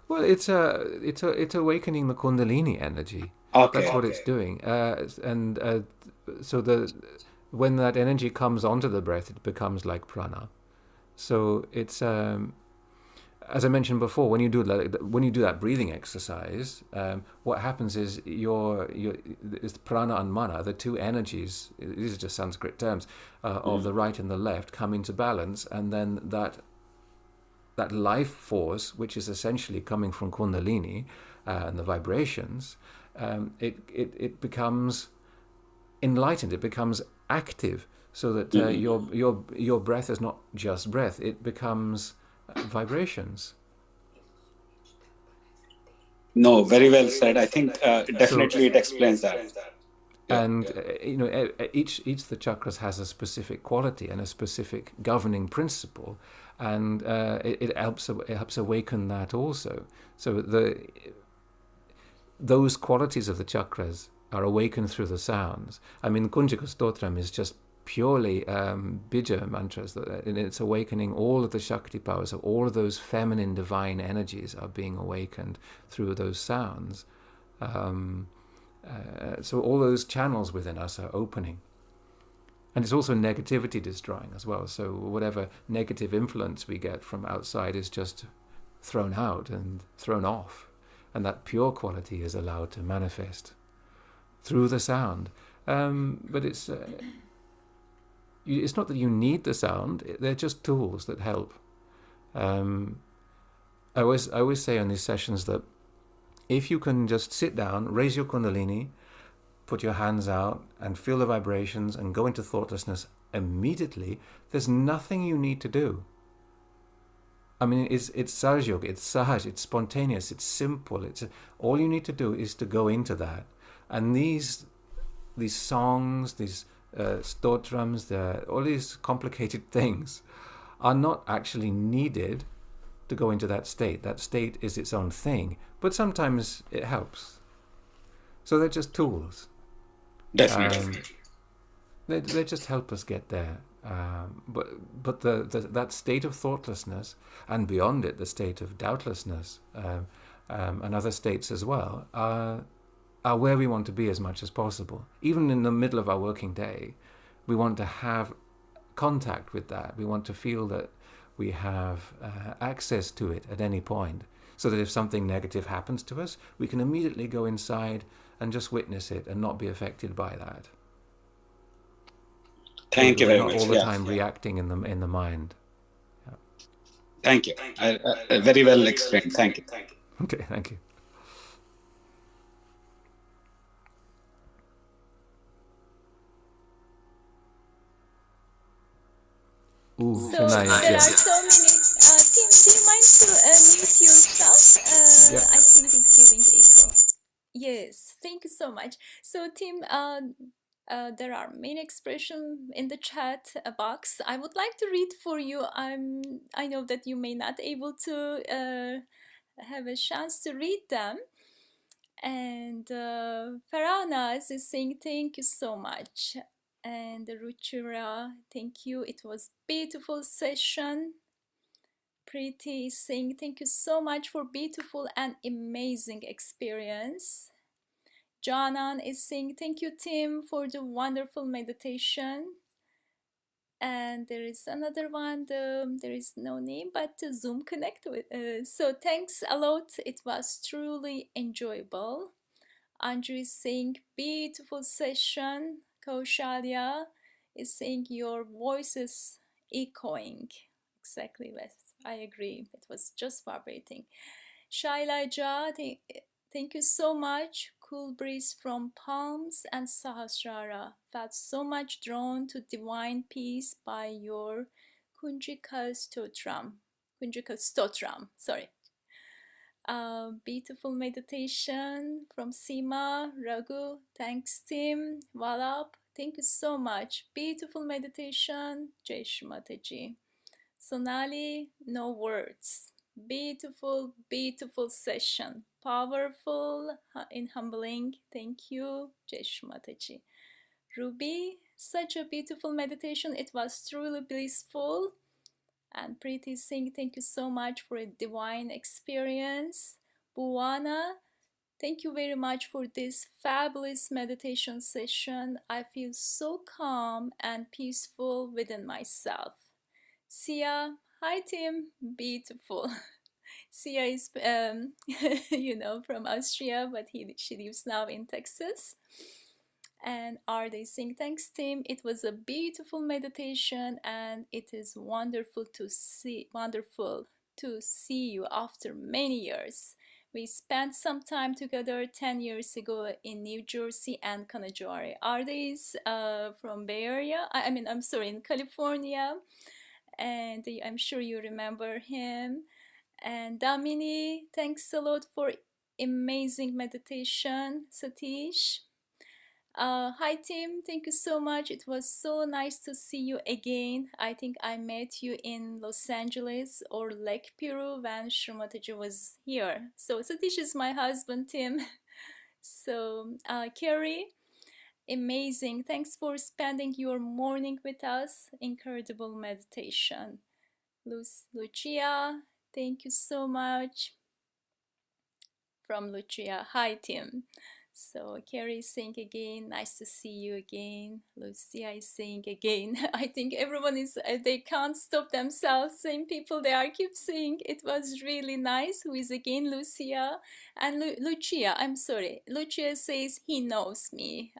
Well, it's awakening the Kundalini energy. Okay. That's what it's doing, so when that energy comes onto the breath, it becomes like prana. So it's as I mentioned before, when you do that breathing exercise, what happens is is prana and mana, the two energies. These are just Sanskrit terms of the right and the left, come into balance, and then that life force, which is essentially coming from Kundalini and the vibrations, it becomes enlightened. It becomes active, so that your breath is not just breath. It becomes vibrations. No, very well said. I think definitely it explains that. And each of the chakras has a specific quality and a specific governing principle, and it helps awaken that also. So those qualities of the chakras are awakened through the sounds. I mean, Kunjika Stotram is just purely Bija Mantras, and it's awakening all of the Shakti powers. So all of those feminine divine energies are being awakened through those sounds. So all those channels within us are opening. And it's also negativity destroying as well. So whatever negative influence we get from outside is just thrown out and thrown off. And that pure quality is allowed to manifest through the sound. But it's not that you need the sound. They're just tools that help. I always say in these sessions that if you can just sit down, raise your Kundalini, put your hands out and feel the vibrations and go into thoughtlessness immediately, there's nothing you need to do. I mean, it's Sahaja Yoga, it's Sahaja, it's spontaneous, it's simple. All you need to do is to go into that. And these songs, these stotrams, all these complicated things are not actually needed to go into that state. That state is its own thing, but sometimes it helps. So they're just tools. Definitely. They just help us get there. But that state of thoughtlessness, and beyond it, the state of doubtlessness, and other states as well, are where we want to be as much as possible. Even in the middle of our working day, we want to have contact with that. We want to feel that we have access to it at any point, so that if something negative happens to us, we can immediately go inside and just witness it and not be affected by that. Thank you very not much. All the time reacting in the mind. Yeah. Thank you. Very well explained. Thank you. Okay, thank you. Ooh, so there are so many. Tim, do you mind to mute yourself? Yep. I think it's giving echo. Yes, thank you so much. So Tim, there are many expressions in the chat box. I would like to read for you. I know that you may not able to have a chance to read them. And Farana is saying thank you so much. And Ruchira, thank you. It was beautiful session. Preeti is saying thank you so much for beautiful and amazing experience. Janan is saying thank you, Tim, for the wonderful meditation. And there is another one. There is no name, but Zoom connect with. So thanks a lot. It was truly enjoyable. Andrew is saying beautiful session. Kaushalya is saying your voice is echoing. Exactly, yes, I agree. It was just vibrating. Shailaja, thank you so much. Cool breeze from palms and Sahasrara. Felt so much drawn to divine peace by your Kunjika Stotram. Sorry. Beautiful meditation from Seema, Raghu. Thanks, Tim. Walap. Thank you so much. Beautiful meditation. Jai Shri Mataji. Sonali, no words. Beautiful, beautiful session. Powerful and humbling. Thank you. Jai Shri Mataji. Ruby, such a beautiful meditation. It was truly blissful. And Preeti Singh, thank you so much for a divine experience. Buwana, thank you very much for this fabulous meditation session. I feel so calm and peaceful within myself. Sia, hi Tim, beautiful. Sia is, from Austria, but she lives now in Texas. And are they sing thanks team? It was a beautiful meditation, and it is wonderful to see you after many years. We spent some time together 10 years ago in New Jersey and Kanajohari. Are these from Bay Area? I'm sorry, in California. And I'm sure you remember him. And Damini, thanks a lot for amazing meditation. Satish. Hi Tim, thank you so much. It was so nice to see you again. I think I met you in Los Angeles or Lake Peru when Srimataji was here. So Satish is my husband, Tim. So Carrie, amazing. Thanks for spending your morning with us. Incredible meditation. Lucia, thank you so much. From Lucia. Hi Tim. So Carrie is saying again, nice to see you again. Lucia is saying again. I think everyone is, they can't stop themselves. Same people, they are keep saying it was really nice. Who is again Lucia? And Lucia, I'm sorry. Lucia says he knows me.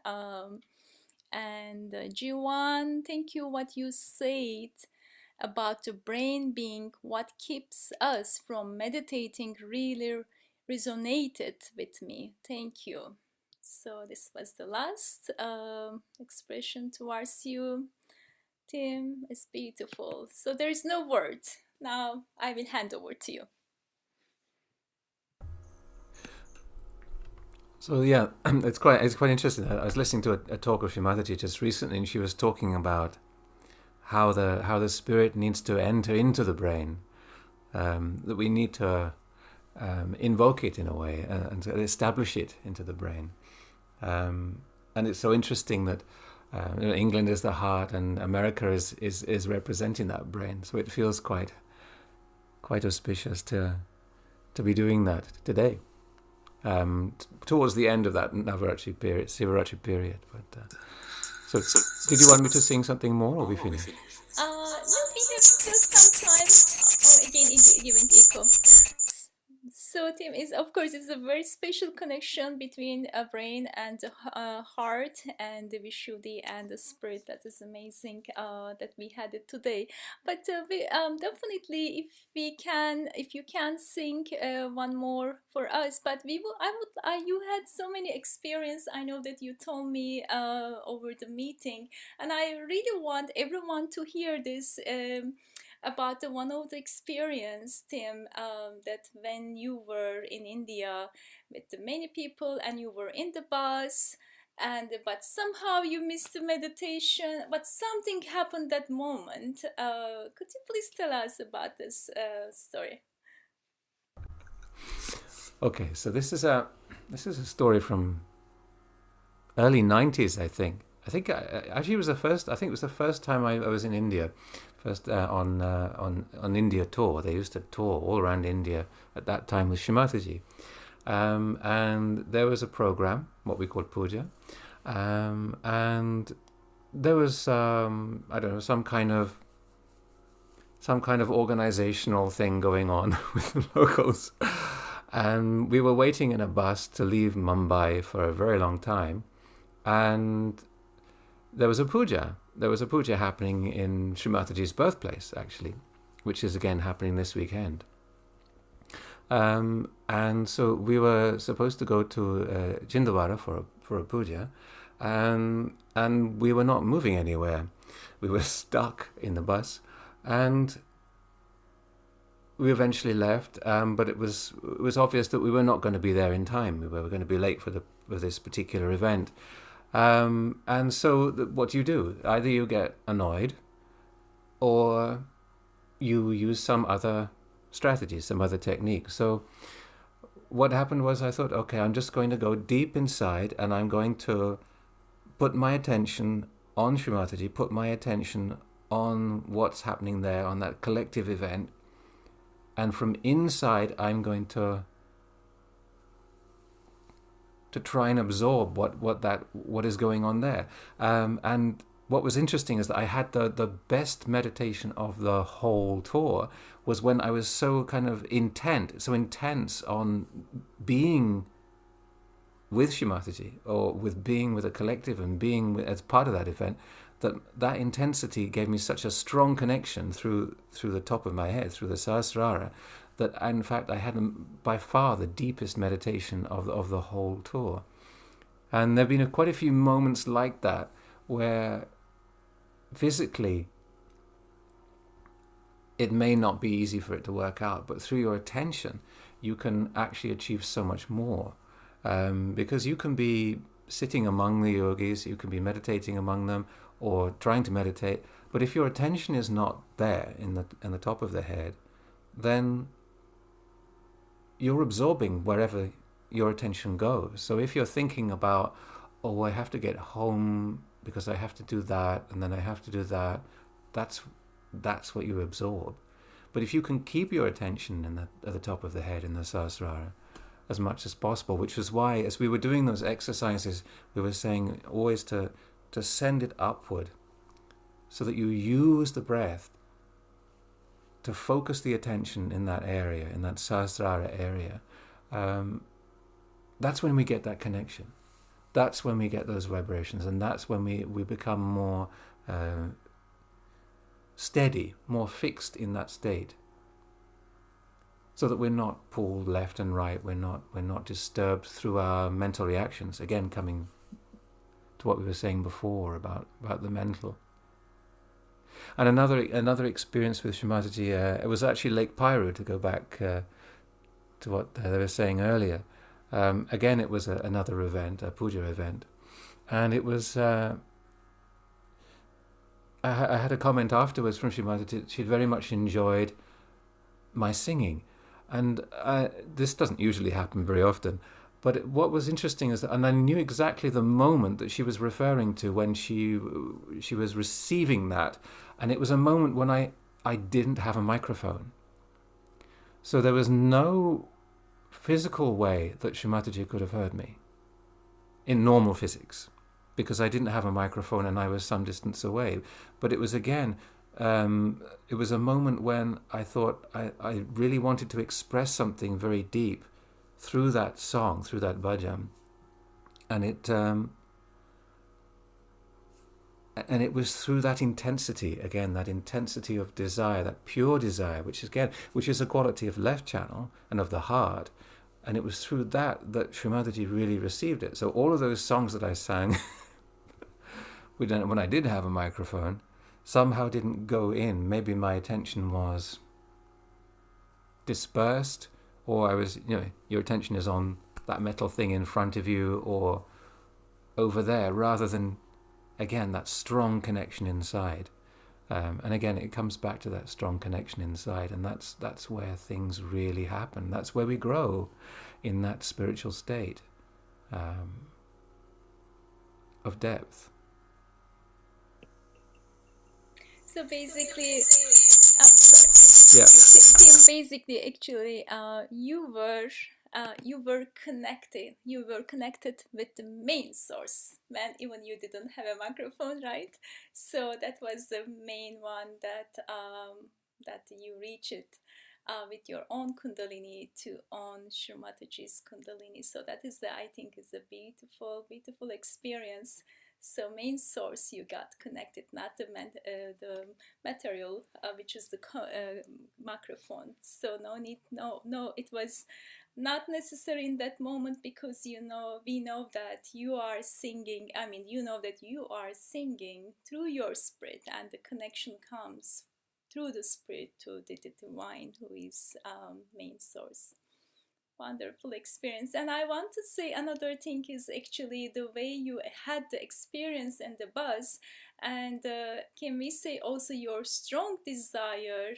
And Jiwan, thank you what you said about the brain being what keeps us from meditating really resonated with me. Thank you. So this was the last expression towards you, Tim. It's beautiful. So there is no word. Now I will hand over to you. So yeah, it's quite interesting. I was listening to a talk of Shrimataji just recently, and she was talking about how the spirit needs to enter into the brain, that we need to invoke it in a way and to establish it into the brain. And it's so interesting that England is the heart and America is representing that brain. So it feels quite auspicious to be doing that today, towards the end of that Navaratri period, Sivaratri period. But so did you want me to sing something more, or are we finished? No, we have still some time. Oh, again, giving echo. So Tim, is of course it's a very special connection between a brain and the heart and the Vishuddhi and the spirit. That is amazing that we had it today. But we definitely, if you can sing one more for us. But you had so many experience. I know that you told me over the meeting, and I really want everyone to hear this. About the one of the experience, Tim, that when you were in India with the many people and you were in the bus, but somehow you missed the meditation, but something happened that moment. Could you please tell us about this story? Okay, so this is a story from early 90s, I think. Actually it was the first. I think it was the first time I was in India, first on India tour. They used to tour all around India at that time with Shrimataji, and there was a program, what we call puja, and there was I don't know, some kind of organizational thing going on with the locals, and we were waiting in a bus to leave Mumbai for a very long time, and there was a puja. There was a puja happening in Shrimataji's birthplace, actually, which is again happening this weekend. And so we were supposed to go to Chindwara for a puja, and we were not moving anywhere. We were stuck in the bus, and we eventually left. But it was obvious that we were not going to be there in time. We were going to be late for this particular event. And so what do you do? Either you get annoyed or you use some other strategy, some other technique. So what happened was I thought, okay, I'm just going to go deep inside and I'm going to put my attention on Shrimataji, put my attention on what's happening there, on that collective event. And from inside, I'm going to try and absorb what is going on there. And what was interesting is that I had the best meditation of the whole tour was when I was so kind of so intense on being with Shrimataji, or with being with a collective and being as part of that event, that intensity gave me such a strong connection through the top of my head, through the Sahasrara, that in fact I had by far the deepest meditation of the whole tour. And there have been quite a few moments like that where physically it may not be easy for it to work out, but through your attention you can actually achieve so much more. Because you can be sitting among the yogis, you can be meditating among them, or trying to meditate, but if your attention is not there in the top of the head, then you're absorbing wherever your attention goes. So if you're thinking about, oh, I have to get home because I have to do that, and then I have to do that, that's what you absorb. But if you can keep your attention at the top of the head in the Sahasrara as much as possible, which is why, as we were doing those exercises, we were saying always to send it upward, so that you use the breath to focus the attention in that area, in that Sahasrara area. That's when we get that connection. That's when we get those vibrations, and that's when we become more steady, more fixed in that state, so that we're not pulled left and right. We're not disturbed through our mental reactions. Again, coming to what we were saying before about the mental. And another experience with Shrimataji, it was actually Lake Pyru, to go back to what they were saying earlier. Again, it was another event, a puja event, and it was. I had a comment afterwards from Shrimataji. She'd very much enjoyed my singing, and this doesn't usually happen very often. But what was interesting is that, and I knew exactly the moment that she was referring to when she was receiving that, and it was a moment when I didn't have a microphone. So there was no physical way that Shrimataji could have heard me in normal physics, because I didn't have a microphone and I was some distance away. But it was again, it was a moment when I thought I really wanted to express something very deep through that song, through that bhajan, and it was through that intensity, again, that intensity of desire, that pure desire, which is a quality of left channel and of the heart, and it was through that Shrimataji really received it. So all of those songs that I sang when I did have a microphone somehow didn't go in. Maybe my attention was dispersed, or I was, your attention is on that metal thing in front of you or over there, rather than, again, that strong connection inside. And again, it comes back to that strong connection inside, and that's where things really happen. That's where we grow in that spiritual state of depth. So basically, sorry. Yeah. Tim, basically, actually, you were connected. You were connected with the main source, when even you didn't have a microphone, right? So that was the main one that you reached with your own Kundalini to own Shrimataji's Kundalini. So that is I think is a beautiful, beautiful experience. So main source you got connected, not the material, which is the microphone. So no, it was not necessary in that moment, because we know that you are singing. I mean, that you are singing through your spirit, and the connection comes through the spirit to the divine, who is main source. Wonderful experience. And I want to say another thing is actually the way you had the experience and the buzz, and can we say also your strong desire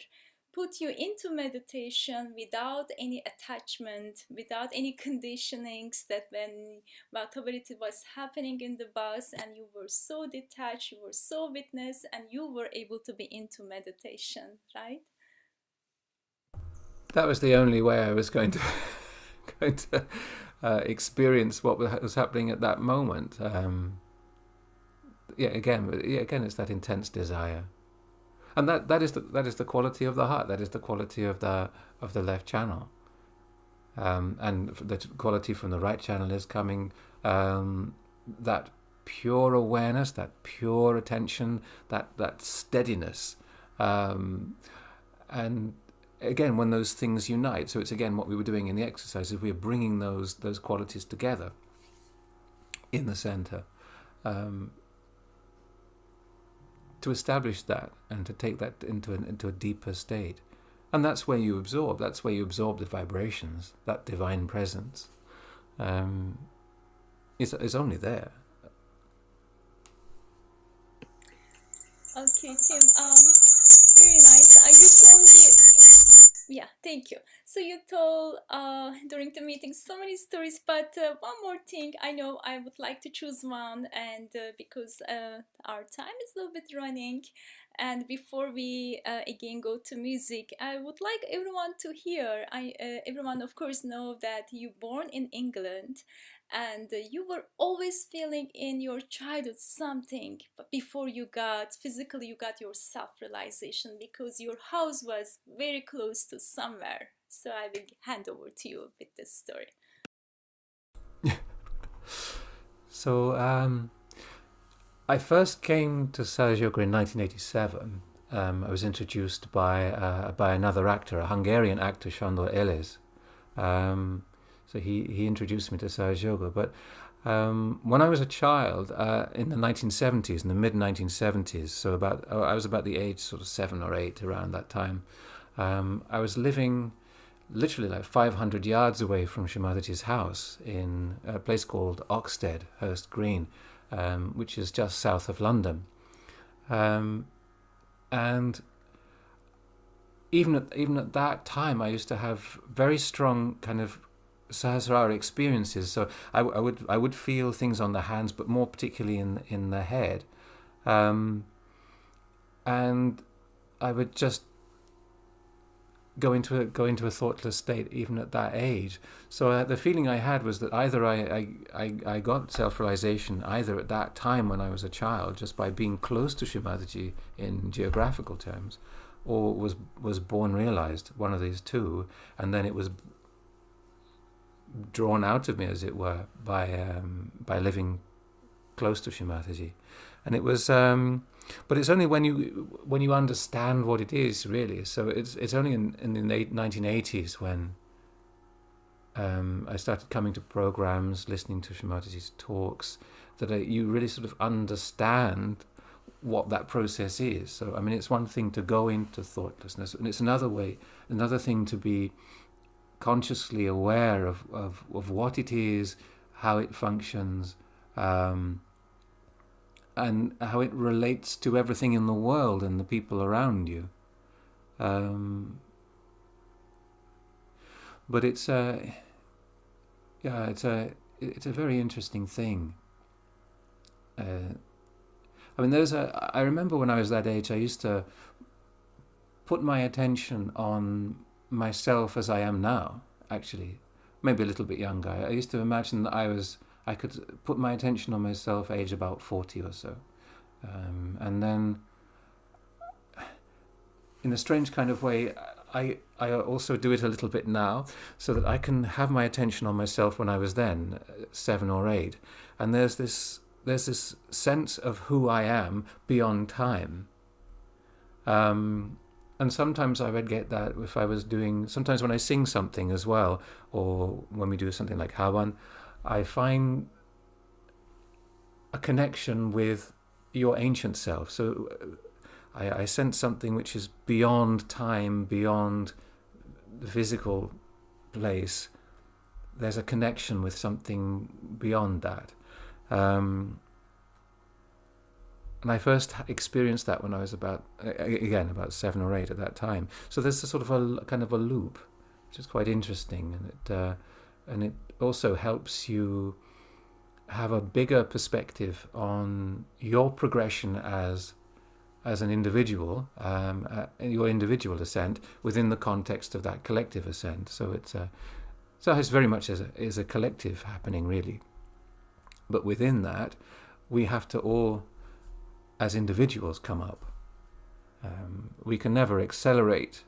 put you into meditation without any attachment, without any conditionings, that when whatever it was happening in the bus, and you were so detached, you were so witness, and you were able to be into meditation, right? That was the only way I was going to experience what was happening at that moment. again, it's that intense desire, and that is the quality of the heart. That is the quality of the left channel, and the quality from the right channel is coming, that pure awareness, that pure attention, that steadiness, and again, when those things unite. So it's again what we were doing in the exercises. We are bringing those qualities together in the center, to establish that and to take that into a deeper state. And that's where you absorb. That's where you absorb the vibrations. That divine presence is only there. Okay, Tim. Very nice. You told me. Yeah, thank you. So you told during the meeting so many stories, but one more thing. I know I would like to choose one, and because our time is a little bit running, and before we again go to music, I would like everyone to hear. Everyone, of course, know that you born in England, and you were always feeling in your childhood something, but before you got physically, you got your self-realization because your house was very close to somewhere. So I will hand over to you with this story. So I first came to Sahaja Yoga in 1987. I was introduced by another actor, a Hungarian actor, Sándor Éles. So he introduced me to Sahaja Yoga. But when I was a child, in the 1970s, in the mid-1970s, so I was about the age sort of 7 or 8 around that time, I was living literally like 500 yards away from Shrimatiji's house in a place called Oxted, Hurst Green, which is just south of London. And even at that time, I used to have very strong kind of Sahasrara experiences. So I would feel things on the hands, but more particularly in the head, and I would just go into a thoughtless state even at that age. So the feeling I had was that either I got self-realization either at that time when I was a child, just by being close to Shrimati in geographical terms, or was born realized, one of these two, and then it was drawn out of me, as it were, by living close to Shrimati. And it was but it's only when you understand what it is, really. So it's only in the late 1980s when I started coming to programs, listening to Shrimati's talks, that you really sort of understand what that process is. So I mean, it's one thing to go into thoughtlessness, and it's another thing to be consciously aware of what it is, how it functions, and how it relates to everything in the world and the people around you. But it's a very interesting thing. I mean, I remember when I was that age, I used to put my attention on myself as I am now, actually, maybe a little bit younger. I used to imagine that I could put my attention on myself age about 40 or so. And then, in a strange kind of way, I also do it a little bit now, so that I can have my attention on myself when I was then 7 or 8. And there's this sense of who I am beyond time. And sometimes I would get that if I was sometimes when I sing something as well, or when we do something like Havan, I find a connection with your ancient self. So I sense something which is beyond time, beyond the physical place. There's a connection with something beyond that. And I first experienced that when I was about 7 or 8 at that time. So there's a sort of a kind of a loop, which is quite interesting, and it also helps you have a bigger perspective on your progression as an individual, your individual ascent within the context of that collective ascent. So it's very much is a collective happening, really. But within that, we have to all as individuals come up. We can never accelerate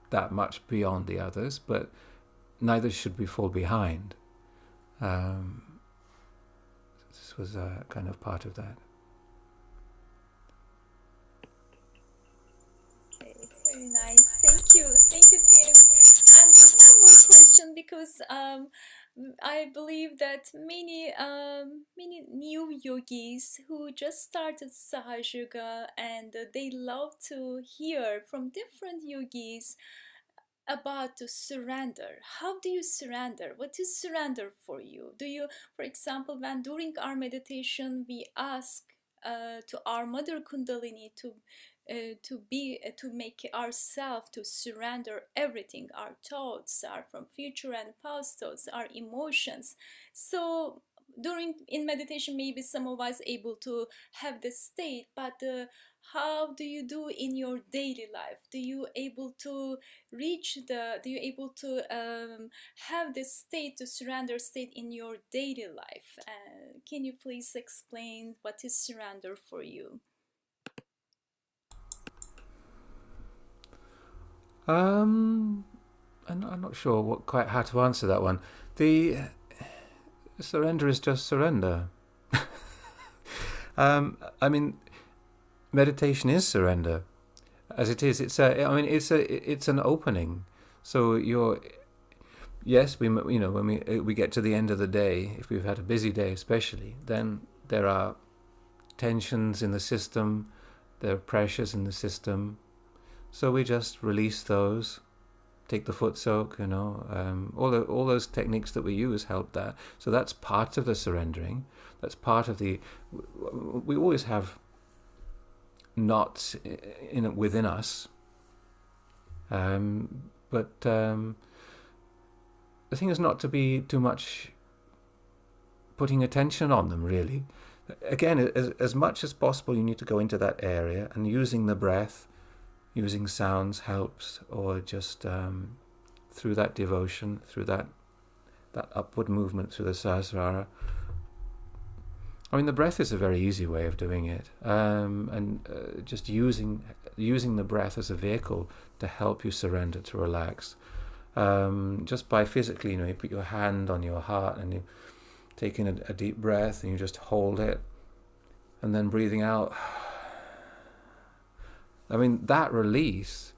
that much beyond the others, but neither should we fall behind. This was kind of part of that. Okay, very nice. Thank you, Tim. And one more question, because I believe that many new yogis who just started Sahaja Yoga, and they love to hear from different yogis about to surrender. How do you surrender? What is surrender for you? Do you, for example, when during our meditation we ask to our mother Kundalini to make ourselves to surrender everything, our thoughts, our from future and past thoughts, our emotions. So during in meditation, maybe some of us able to have this state, but how do you do in your daily life? Do you able to have this state, to surrender state in your daily life? Can you please explain what is surrender for you? I'm not sure quite how to answer that one. The surrender is just surrender. I mean, meditation is surrender, as it is. It's an opening. So yes, when we get to the end of the day, if we've had a busy day especially, then there are tensions in the system, there are pressures in the system. So we just release those, take the foot soak, all those techniques that we use help that. So that's part of the surrendering. That's part of the. We always have knots within us, but the thing is not to be too much putting attention on them. Really, again, as much as possible, you need to go into that area, and using the breath. Using sounds helps, or just through that devotion, through that upward movement through the Sahasrara. I mean, the breath is a very easy way of doing it, and just using the breath as a vehicle to help you surrender, to relax. Just by physically, you put your hand on your heart and you take in a deep breath and you just hold it, and then breathing out. I mean, that release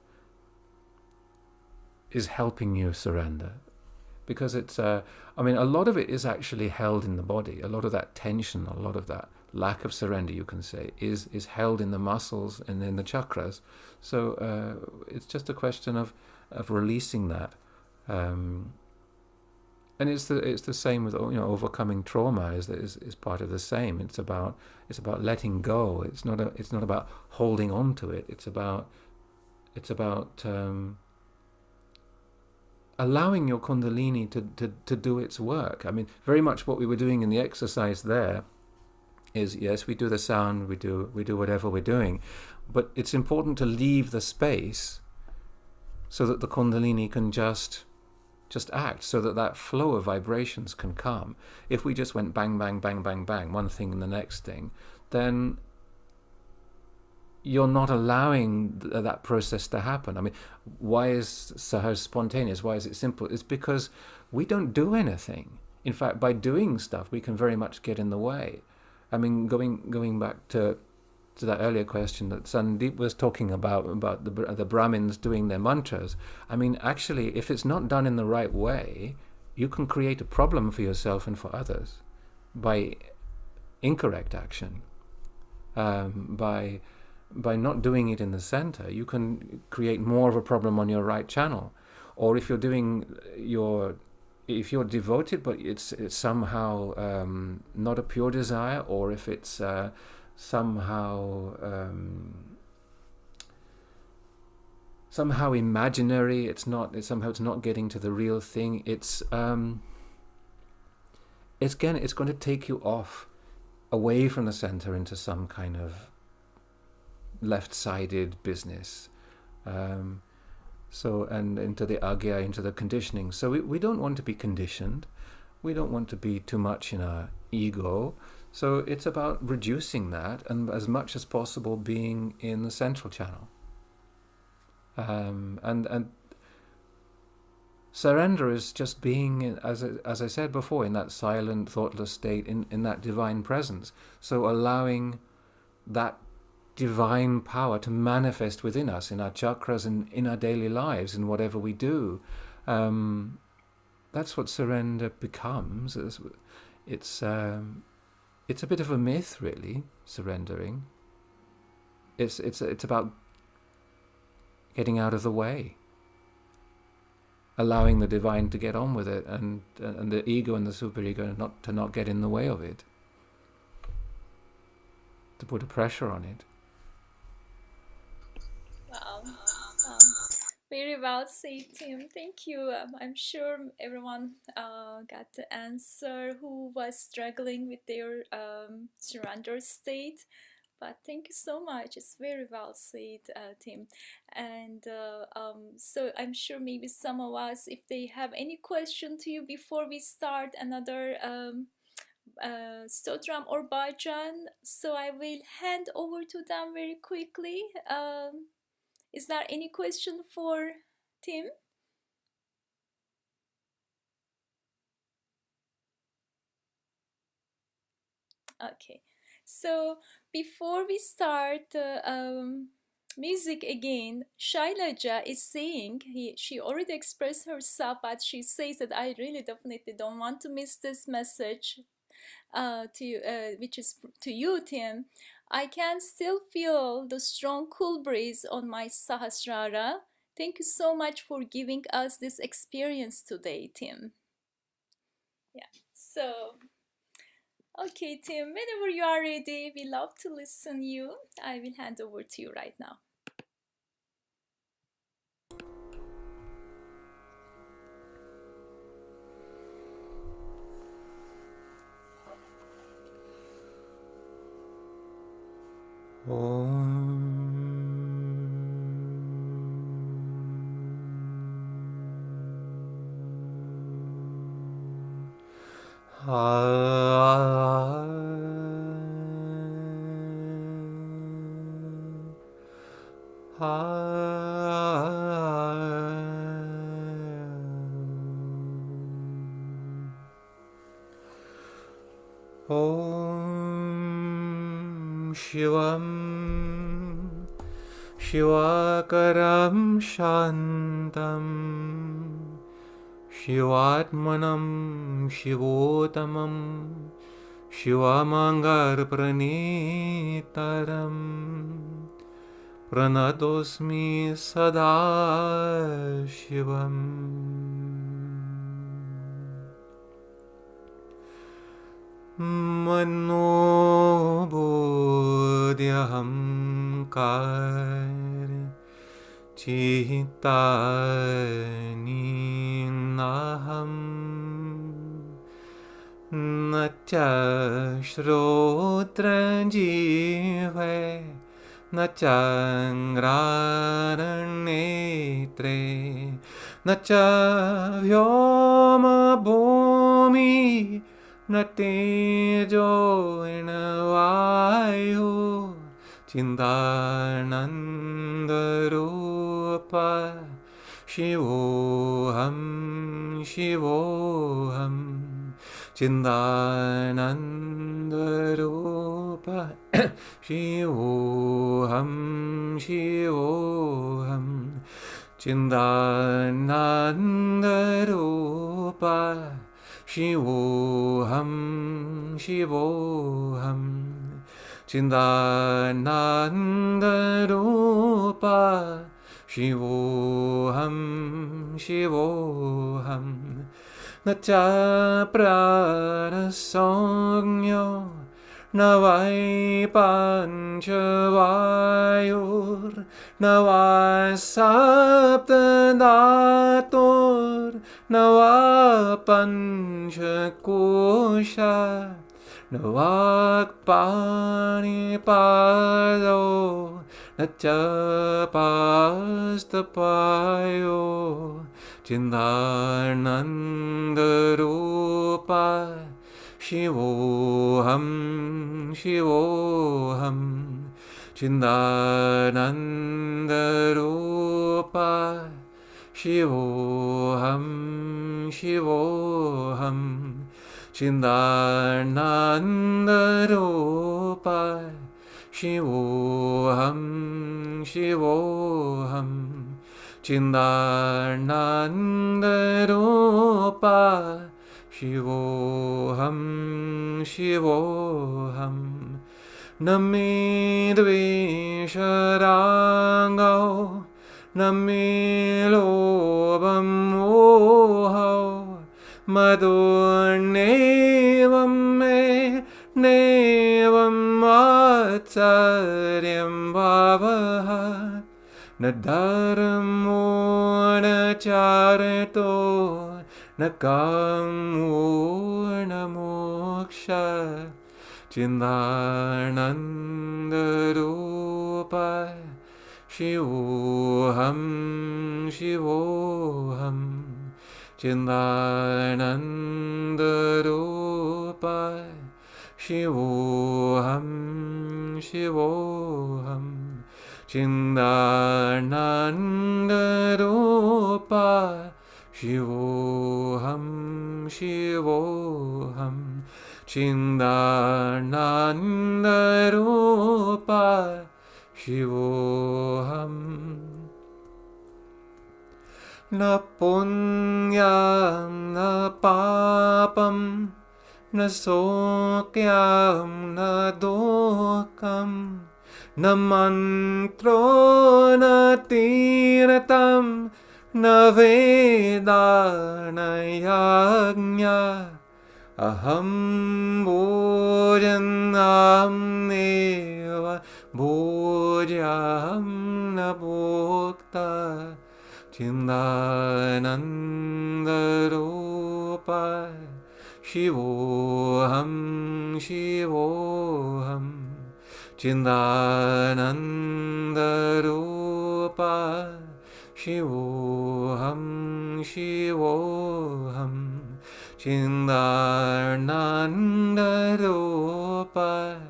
is helping you surrender, because it's, a lot of it is actually held in the body. A lot of that tension, a lot of that lack of surrender, you can say, is held in the muscles and in the chakras. So it's just a question of releasing that. And it's the same with overcoming trauma is part of the same. It's about letting go. It's not about holding on to it. It's about allowing your Kundalini to do its work. I mean, very much what we were doing in the exercise there is, yes, we do the sound, we do whatever we're doing, but it's important to leave the space so that the Kundalini can just act, so that flow of vibrations can come. If we just went bang, bang, bang, bang, bang, one thing and the next thing, then you're not allowing that process to happen. I mean, why is Sahaja spontaneous? Why is it simple? It's because we don't do anything. In fact, by doing stuff, we can very much get in the way. I mean, going back to that earlier question that Sandeep was talking about the Brahmins doing their mantras. I mean, actually, if it's not done in the right way, you can create a problem for yourself and for others by incorrect action. By not doing it in the center, you can create more of a problem on your right channel. Or if you're devoted, but it's somehow not a pure desire, or if it's somehow imaginary, it's not getting to the real thing. It's going to take you off away from the center into some kind of left-sided business, and into the agya, into the conditioning. So we don't want to be conditioned. We don't want to be too much in our ego. So it's about reducing that and as much as possible being in the central channel. And surrender is just being, as I said before, in that silent, thoughtless state, in that divine presence. So allowing that divine power to manifest within us, in our chakras and in our daily lives, in whatever we do. That's what surrender becomes. It's a bit of a myth, really, surrendering. It's about getting out of the way, allowing the divine to get on with it, and the ego and the superego not get in the way of it, to put a pressure on it. Wow. Very well said, Tim. Thank you. I'm sure everyone got the answer who was struggling with their surrender state. But thank you so much. It's very well said, Tim. And so I'm sure maybe some of us, if they have any question to you before we start another Stotram or Bhajan, so I will hand over to them very quickly. Is there any question for Tim? Okay, so before we start music again, Shailaja is saying, she already expressed herself, but she says that I really definitely don't want to miss this message which is to you, Tim. I can still feel the strong cool breeze on my Sahasrara. Thank you so much for giving us this experience today, Tim. Yeah, so okay, Tim, whenever you are ready, we love to listen you. I will hand over to you right now. Om Shivam Shivakaram Shantam Shivatmanam Shivotamam Shivamangar Pranitaram Pranatosmi Sada Shivam. Manobodhyaham kar chitani naham nacha shrotra jive nacha ngrananetre nacha vyoma bhumi Natejo Vayu Chindananda Rupa Shivoham Shivoham Chindananda Rupa Shivoham Shivoham Chindananda Rupa Shivoham Shivoham Chindananda Rupa Shivoham Shivoham Nacha Prarasongyo Navai Panchavayur Navai Saptadatur Nava Panchakosha Navak Panipado Nacha Pastapayo Chindananda Rupa Shivoham, Shivoham, Chidanandarupa, Shivoham, Shivoham, Chidanandarupa, Shivoham, Shivoham, Chidanandarupa, Shivoham, Shivoham, Name Dvesharango, Name Lobam Moho, Madurnevam Me, Nevam Vatsaryam Bhavaha, Nadaramo Nacharito, Nakamo Namoksha, Chidanandarupa, Shivoham, Shivoham, Chidanandarupa, Shivoham, Shivoham, Chidanandarupa, Shivoham, Shivoham, Chidanandarupa, Shivoham. Na punyam, na papam, na sokyam, na dokam, na mantro, na tiratam, na veda, na yajna, aham bhojanam neva bhojam na bhokta, Chidanandarupa, Shivoham, Shivoham, Chidanandarupa, Shivoham, Shivoham, Chidanandarupa,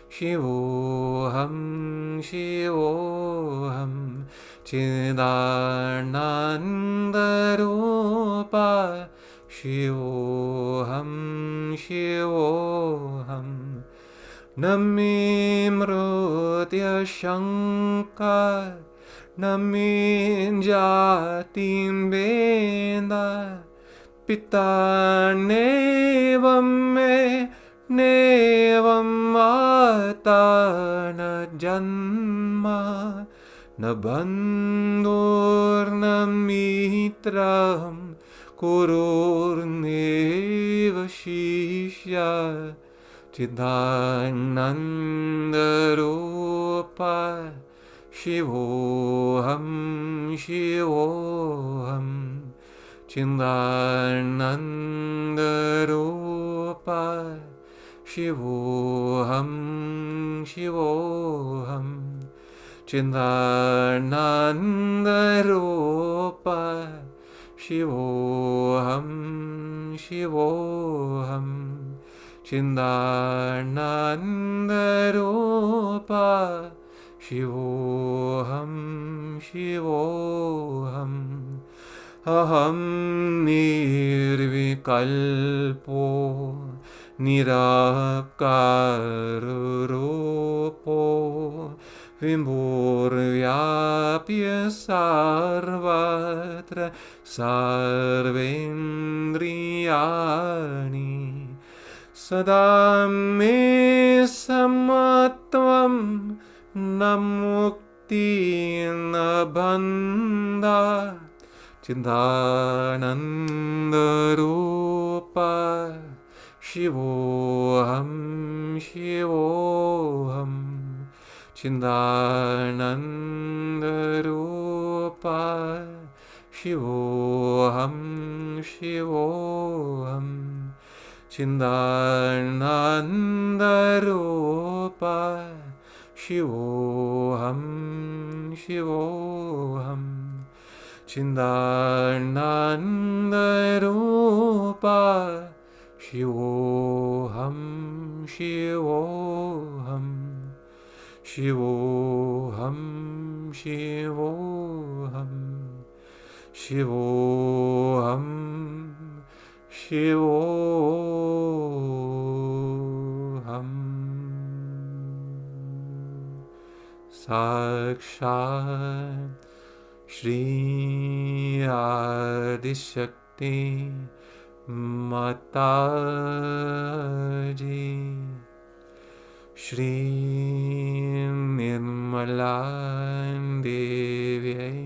Shivoham, Shivoham, Chidanandarupa, Shivoham, Shivoham, Nami Mrutya Shankar, Nami Jatim Veda, Pita Nevam Me, Nevam Mata Na Janma, Na bandhur na mitram, kurur neva shishya, Chidanandarupa, Shivoham, Shivoham, Chidanandarupa, Shivoham, Shivoham, Chidanandarupa, Shivoham, Shivoham, Chidanandarupa, Shivoham, Shivoham, Aham nirvikalpo, nirakarupo, Vimbhurvyapya sarvatra sarvendriyani Sada me samatvam namukti nabandha Chidanandarupa, Shivoham, Shivoham, Chidanandarupa, Shivoham, Shivoham, Chidanandarupa, Shivoham, Shivoham, Chidanandarupa, Shivoham, Shivoham, Shivoham, Shivoham, Shivoham, Shivoham. Sakshat Shri Adishakti Mataji Shri Nirmala Devyai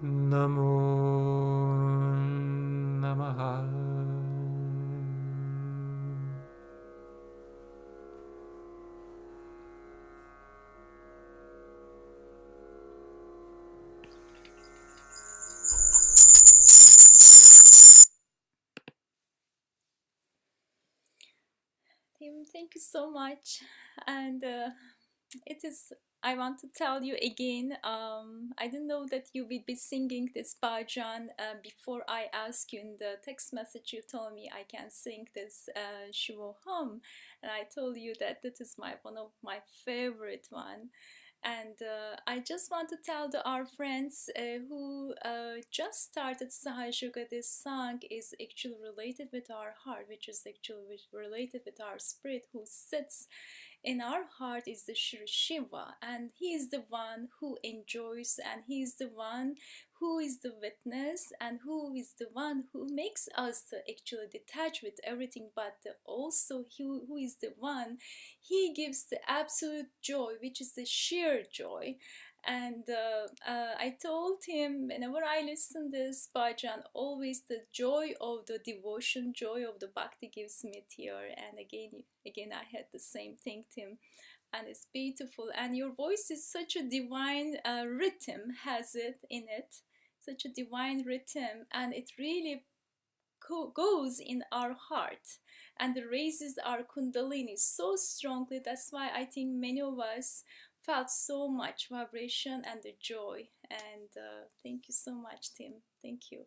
Namo Namaha. Tim, thank you so much. And I want to tell you again, I didn't know that you would be singing this bhajan before I asked you in the text message. You told me I can sing this Shivoham, and I told you that this is one of my favorite one. And I just want to tell our friends who just started Sahaja, this song is actually related with our heart, which is actually related with our spirit who sits in our heart is the Shiva, and he is the one who enjoys, and he is the one who is the witness, and who is the one who makes us actually detach with everything, but also who is the one, he gives the absolute joy, which is the sheer joy. And I told him whenever I listen this bhajan, always the joy of the devotion, joy of the bhakti gives me tear. And again, I had the same thing, Tim, and it's beautiful. And your voice is such a divine rhythm, has it in it, such a divine rhythm, and it really goes in our heart and raises our kundalini so strongly. That's why I think many of us felt so much vibration and the joy. And thank you so much, Tim. Thank you.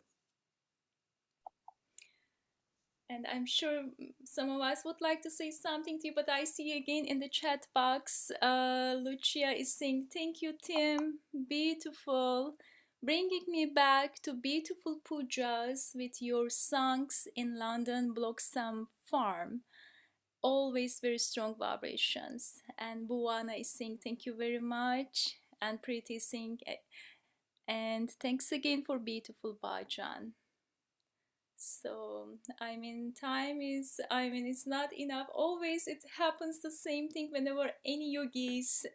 And I'm sure some of us would like to say something to you, but I see again in the chat box, Lucia is saying, thank you, Tim. Beautiful. Bringing me back to beautiful pujas with your songs in London Bloxham Farm. Always very strong vibrations. And Buwana is saying, thank you very much. And Preeti is saying, and thanks again for beautiful bhajan. So time is, it's not enough. Always it happens the same thing whenever any yogis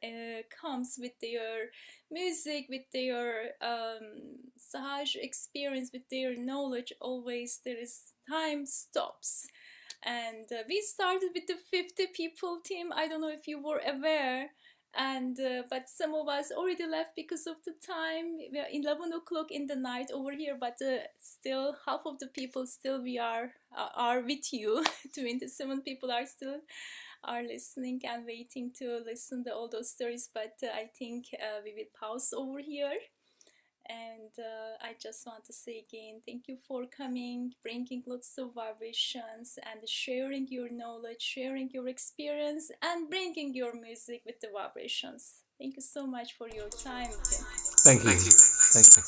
comes with their music, with their Sahaj experience, with their knowledge. Always there is time stops. And we started with the 50 people team. I don't know if you were aware, and but some of us already left because of the time. We are 11 o'clock in the night over here, but still half of the people still we are with you. 27 people are still listening and waiting to listen to all those stories, but I think we will pause over here. And I just want to say again, thank you for coming, bringing lots of vibrations and sharing your knowledge, sharing your experience, and bringing your music with the vibrations. Thank you so much for your time, Tim. Thank you. Thank you.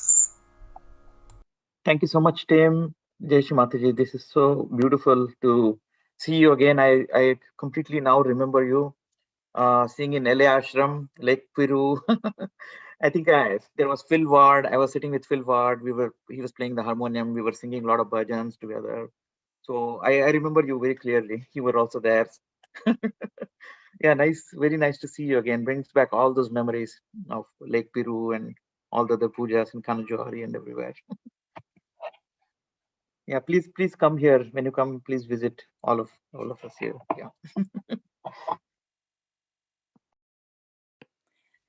Thank you so much, Tim. Jai Shri Mataji. This is so beautiful to see you again. I completely now remember you singing in LA Ashram, Lake Piru. I think there was Phil Ward. I was sitting with Phil Ward. He was playing the harmonium. We were singing a lot of bhajans together. So I remember you very clearly. You were also there. Yeah, nice, very nice to see you again. Brings back all those memories of Lake Piru and all the other pujas in Kanajori and everywhere. Yeah, please come here. When you come, please visit all of us here. Yeah.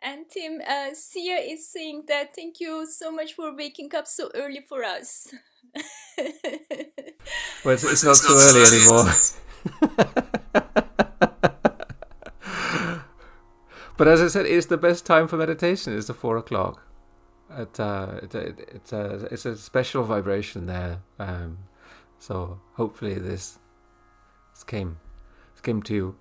And Tim, Sia is saying that thank you so much for waking up so early for us. Well, it's not so early anymore. But as I said, it's the best time for meditation. It's the 4 o'clock. It's a special vibration there. So hopefully this came to you.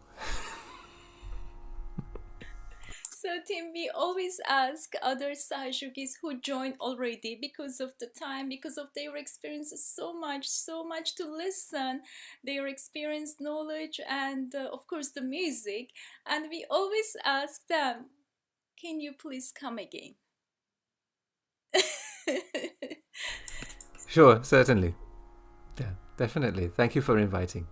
So, Tim, we always ask other Sahajogis who joined already because of the time, because of their experiences, so much to listen, their experience, knowledge, and of course the music. And we always ask them, can you please come again? Sure, certainly. Yeah, definitely. Thank you for inviting.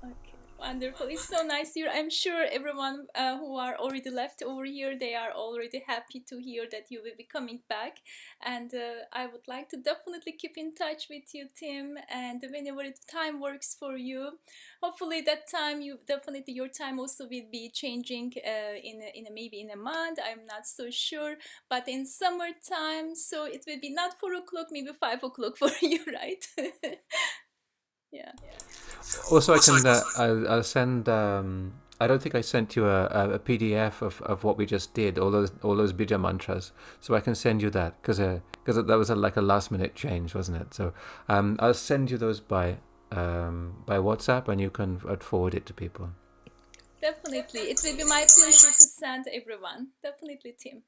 Okay, wonderful. It's so nice here. I'm sure everyone who are already left over here, they are already happy to hear that you will be coming back. And I would like to definitely keep in touch with you, Tim. And whenever the time works for you, hopefully that time your time also will be changing maybe in a month. I'm not so sure, but in summertime, so it will be not 4 o'clock, maybe 5 o'clock for you, right? Yeah. Also, I'll send. I don't think I sent you a PDF of what we just did. All those Bija Mantras. So I can send you that because that was like a last minute change, wasn't it? So I'll send you those by WhatsApp, and you can forward it to people. Definitely. It will be my pleasure to send everyone. Definitely, Tim.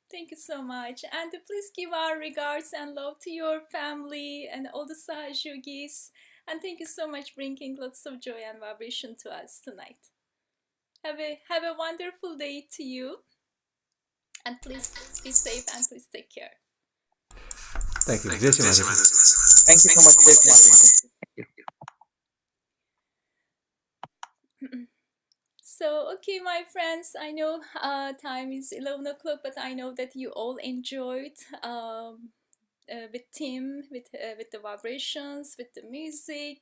Thank you so much. And please give our regards and love to your family and all the Sahajogis. And thank you so much bringing lots of joy and vibration to us tonight. Have a wonderful day to you. And please be safe and please take care. Thank you. Thank you so much, Jai. So, okay, my friends, I know time is 11 o'clock, but I know that you all enjoyed with Tim, with the vibrations, with the music,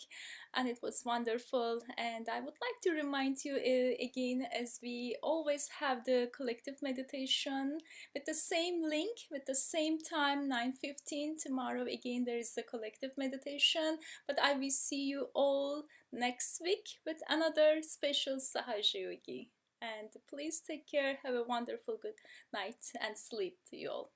and it was wonderful. And I would like to remind you again, as we always have the collective meditation with the same link, with the same time, 9:15 tomorrow. Again, there is the collective meditation, but I will see you all next week with another special Sahaja Yogi. And please take care. Have a wonderful good night and sleep to you all.